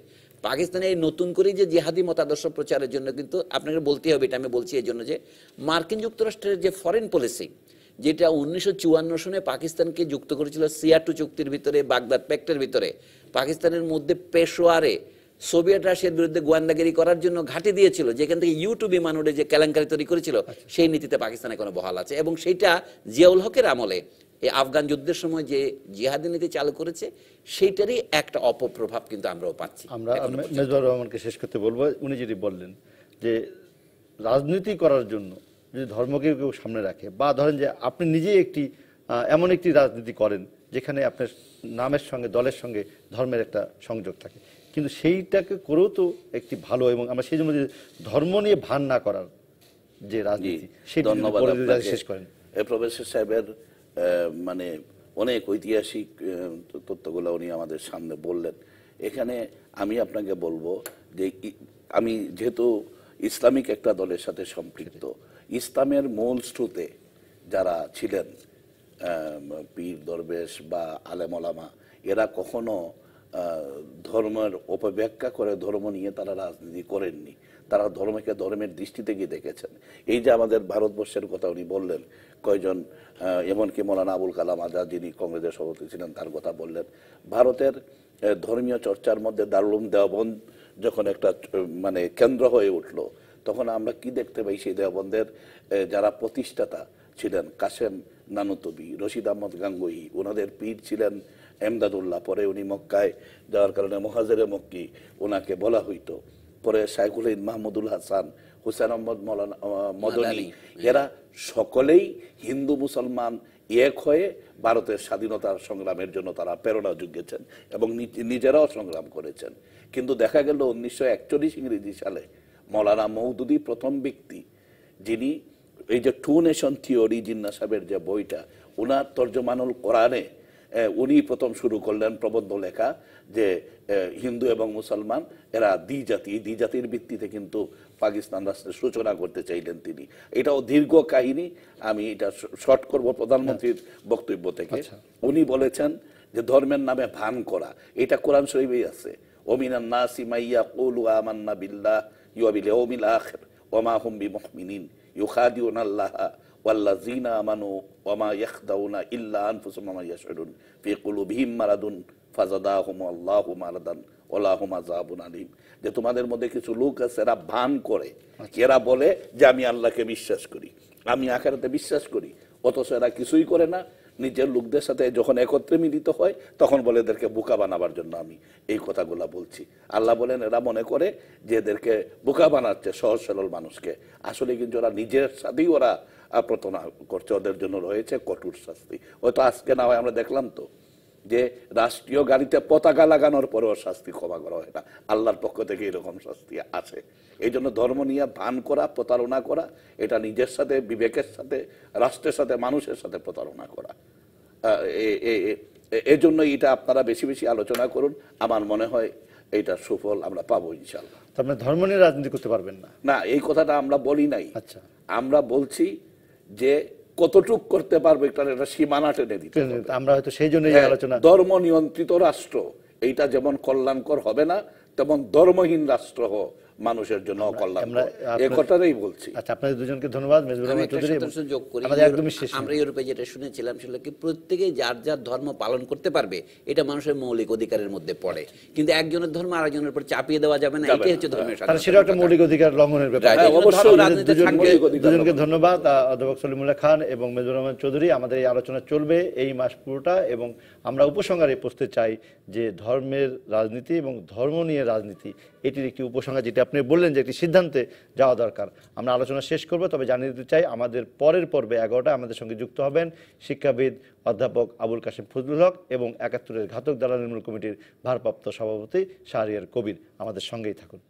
পাকিস্তানে এই নতুন করে যে জিহাদি মতাদর্শ প্রচারের জন্য কিন্তু আপনাকে বলতে হবে, এটা আমি বলছি এই জন্য যে মার্কিন যুক্তরাষ্ট্রের যে ফরেন পলিসি, যেটা 1954 সনে পাকিস্তানকে যুক্ত করেছিল সিয়াটু চুক্তির ভিতরে, বাগদাদ প্যাক্টের ভিতরে, পাকিস্তানের মধ্যে পেশোয়ারে সোভিয়েত রাশিয়ার বিরুদ্ধে গোয়েন্দাগিরি করার জন্য ঘাঁটি দিয়েছিল, যেখান থেকে ইউটিউব বিমান উড়ে যে কেলেঙ্কারি তৈরি করেছিল, সেই নীতিতে পাকিস্তানে কোনো বহাল আছে। এবং সেইটা জিয়াউল হকের আমলে এই আফগান যুদ্ধের সময় যে জিহাদি নীতি চালু করেছে, সেইটারই একটা অপপ্রভাব কিন্তু আমরাও পাচ্ছি। আমরা মেজবাহুর রহমানকে শেষ করতে বলবো, উনি যেটি বললেন যে রাজনীতি করার জন্য যদি ধর্মকে কেউ সামনে রাখে, বা ধরেন যে আপনি নিজেই এমন একটি রাজনীতি করেন যেখানে আপনার নামের সঙ্গে, দলের সঙ্গে ধর্মের একটা সংযোগ থাকে, কিন্তু সেইটাকে করেও তো একটি ভালো, এবং আমরা সেই জন্য যে ধর্ম নিয়ে ভান না করার যে রাজনীতি, সেই ধন্যবাদ শেষ করেন। প্রফেসর সাহেবের মানে অনেক ঐতিহাসিক তথ্যগুলো উনি আমাদের সামনে বললেন। এখানে আমি আপনাকে বলবো যে আমি যেহেতু ইসলামিক একটা দলের সাথে সম্পৃক্ত, ইসলামের মূল স্রোতে যারা ছিলেন পীর দরবেশ বা আলেম ওলামা, এরা কখনো ধর্মের অপব্যাখ্যা করে ধর্ম নিয়ে তারা রাজনীতি করেননি। তারা ধর্মকে ধর্মের দৃষ্টি থেকে দেখেছেন। এই যে আমাদের ভারতবর্ষের কথা উনি বললেন, কয়জন এমনকি মৌলানা আবুল কালাম আজাদ যিনি কংগ্রেসের সভাপতি ছিলেন তার কথা বললেন। ভারতের ধর্মীয় চর্চার মধ্যে দারুল উলুম দেওবন্দ যখন একটা মানে কেন্দ্র হয়ে উঠল, তখন আমরা কি দেখতে পাই, সেই দেওবন্দের যারা প্রতিষ্ঠাতা ছিলেন কাসেম নানুতবি, রশিদ আহমদ গাঙ্গুহি, ওনাদের পীর ছিলেন এমদাদুল্লাহ। পরে উনি মক্কায় যাওয়ার কারণে মহাজেরে মক্কি ওনাকে বলা হইতো। পরে শাইখুল হিন্দ মাহমুদুল হাসান, হুসেন আহমদ মদনী, এরা সকলেই হিন্দু মুসলমান এক হয়ে ভারতের স্বাধীনতার সংগ্রামের জন্য তারা প্রেরণা জুগিয়েছেন এবং নিজেরাও সংগ্রাম করেছেন। কিন্তু দেখা গেল 1941 ইংরেজি সালে মৌলানা মওদুদি প্রথম ব্যক্তি যিনি এই যে টু নেশন থিওরি, জিন্নাহ সাহেবের যে বইটা, ওনার তর্জমানুল কোরআনে উনি প্রথম শুরু করলেন প্রবন্ধ লেখা যে হিন্দু এবং মুসলমান এরা দ্বিজাতির ভিত্তিতে কিন্তু পাকিস্তান রাষ্ট্রের সূচনা করতে চাইলেন তিনি। এটাও দীর্ঘ কাহিনী, আমি এটা শর্ট করব প্রধানমন্ত্রীর বক্তব্য থেকে। উনি বলেছেন যে ধর্মের নামে ভান করা, এটা কোরআন শরীফেই আছে, ওমিনান নাসি মাইয়া কুলু আমান্না বিল্লাহ ওয়া বিল ইয়াউমিল আখির ওয়া মা হুম বিমুমিনিন ইউখাদিউনাল্লাহা ওয়াল্লাযীনা আমানু ওয়া মা ইয়াখদাউনা ইল্লা আনফুসাহুম ওয়া মা ইয়াশউরুন ফি কুলুবিহিম মারাদুন ফাযাদাহুমুল্লাহু মারাদান ওয়া লাহুম আযাবুন আলীম। যে তোমাদের মধ্যে কিছু লোক আছে এরা ভান করে, এরা বলে যে আমি আল্লাহকে বিশ্বাস করি, আমি আখিরাতে বিশ্বাস করি, অথচ এরা কিছুই করে না। নিজের লোকদের সাথে যখন একত্রে মিলিত হয় তখন বলে এদেরকে বোকা বানাবার জন্য আমি এই কথাগুলা বলছি। আল্লাহ বলেন এরা মনে করে যে এদেরকে বোকা বানাচ্ছে সহজ সরল মানুষকে, আসলে কিন্তু ওরা নিজের সাথেই ওরা প্রতারণা করছে, ওদের জন্য রয়েছে কঠোর শাস্তি। হয়তো আজকে না হয় আমরা দেখলাম তো যে রাষ্ট্রীয় গাড়িতে পতাকা লাগানোর পরেও শাস্তি ক্ষমা করা হয় না, আল্লাহর পক্ষ থেকে এরকম শাস্তি আছে। এই জন্য ধর্ম নিয়ে ভান করা, প্রতারণা করা, এটা নিজের সাথে, বিবেকের সাথে, রাষ্ট্রের সাথে, মানুষের সাথে প্রতারণা করা। এই জন্য এটা আপনারা বেশি বেশি আলোচনা করুন, আমার মনে হয় এইটার সুফল আমরা পাবো ইনশাল্লাহ। তার মানে ধর্ম নিয়ে রাজনীতি করতে পারবেন না? না, এই কথাটা আমরা বলি নাই। আচ্ছা, আমরা বলছি যে কতটুক করতে পারবে একটা সীমানা টেনে দিতে হবে। আমরা হয়তো সেই জন্য এই আলোচনা। ধর্ম নিয়ন্ত্রিত রাষ্ট্র এইটা যেমন কল্যাণকর হবে না, তেমন ধর্মহীন রাষ্ট্র মানুষের জন্য অকল্যাণকর, এই কথাটাই বলছি। আচ্ছা, আপনাদের দুজনকে ধন্যবাদ। মেজবুর রহমান চৌধুরী, যোগ করি, আমাদের একদমই শেষ। আমরা ইউরোপে যেটা শুনেছিলাম সেটা কি প্রত্যেকে যার যার ধর্ম পালন করতে পারবে, এটা মানুষের মৌলিক অধিকারের মধ্যে পড়ে, কিন্তু একজনের ধর্ম আরেকজনের উপর চাপিয়ে দেওয়া যাবে না, এটাই হচ্ছে ধর্মের স্বাধীনতা। সেটা একটা মৌলিক অধিকার লঙ্ঘনের ব্যাপার। দুজনকে ধন্যবাদ, অধ্যাপক সলিমুল্লাহ খান এবং মেজবুর রহমান চৌধুরী। আমাদের এই আলোচনা চলবে এই মাস পুরোটা, এবং আমরা উপসংহারে পৌঁছতে চাই যে ধর্মের রাজনীতি এবং ধর্ম নিয়ে রাজনীতি এটির একটি উপসংহার, যেটা আপনি বললেন যে একটি সিদ্ধান্তে যাওয়া দরকার। আমরা আলোচনা শেষ করব, তবে জানিয়ে দিতে চাই আমাদের পরের পর্বে 11টায় আমাদের সঙ্গে যুক্ত হবেন শিক্ষাবিদ অধ্যাপক আবুল কাশেম ফজলুল হক এবং ৭১-এর ঘাতক দালাল নির্মূল কমিটির ভারপ্রাপ্ত সভাপতি শাহরিয়ার কবির। আমাদের সঙ্গেই থাকুন।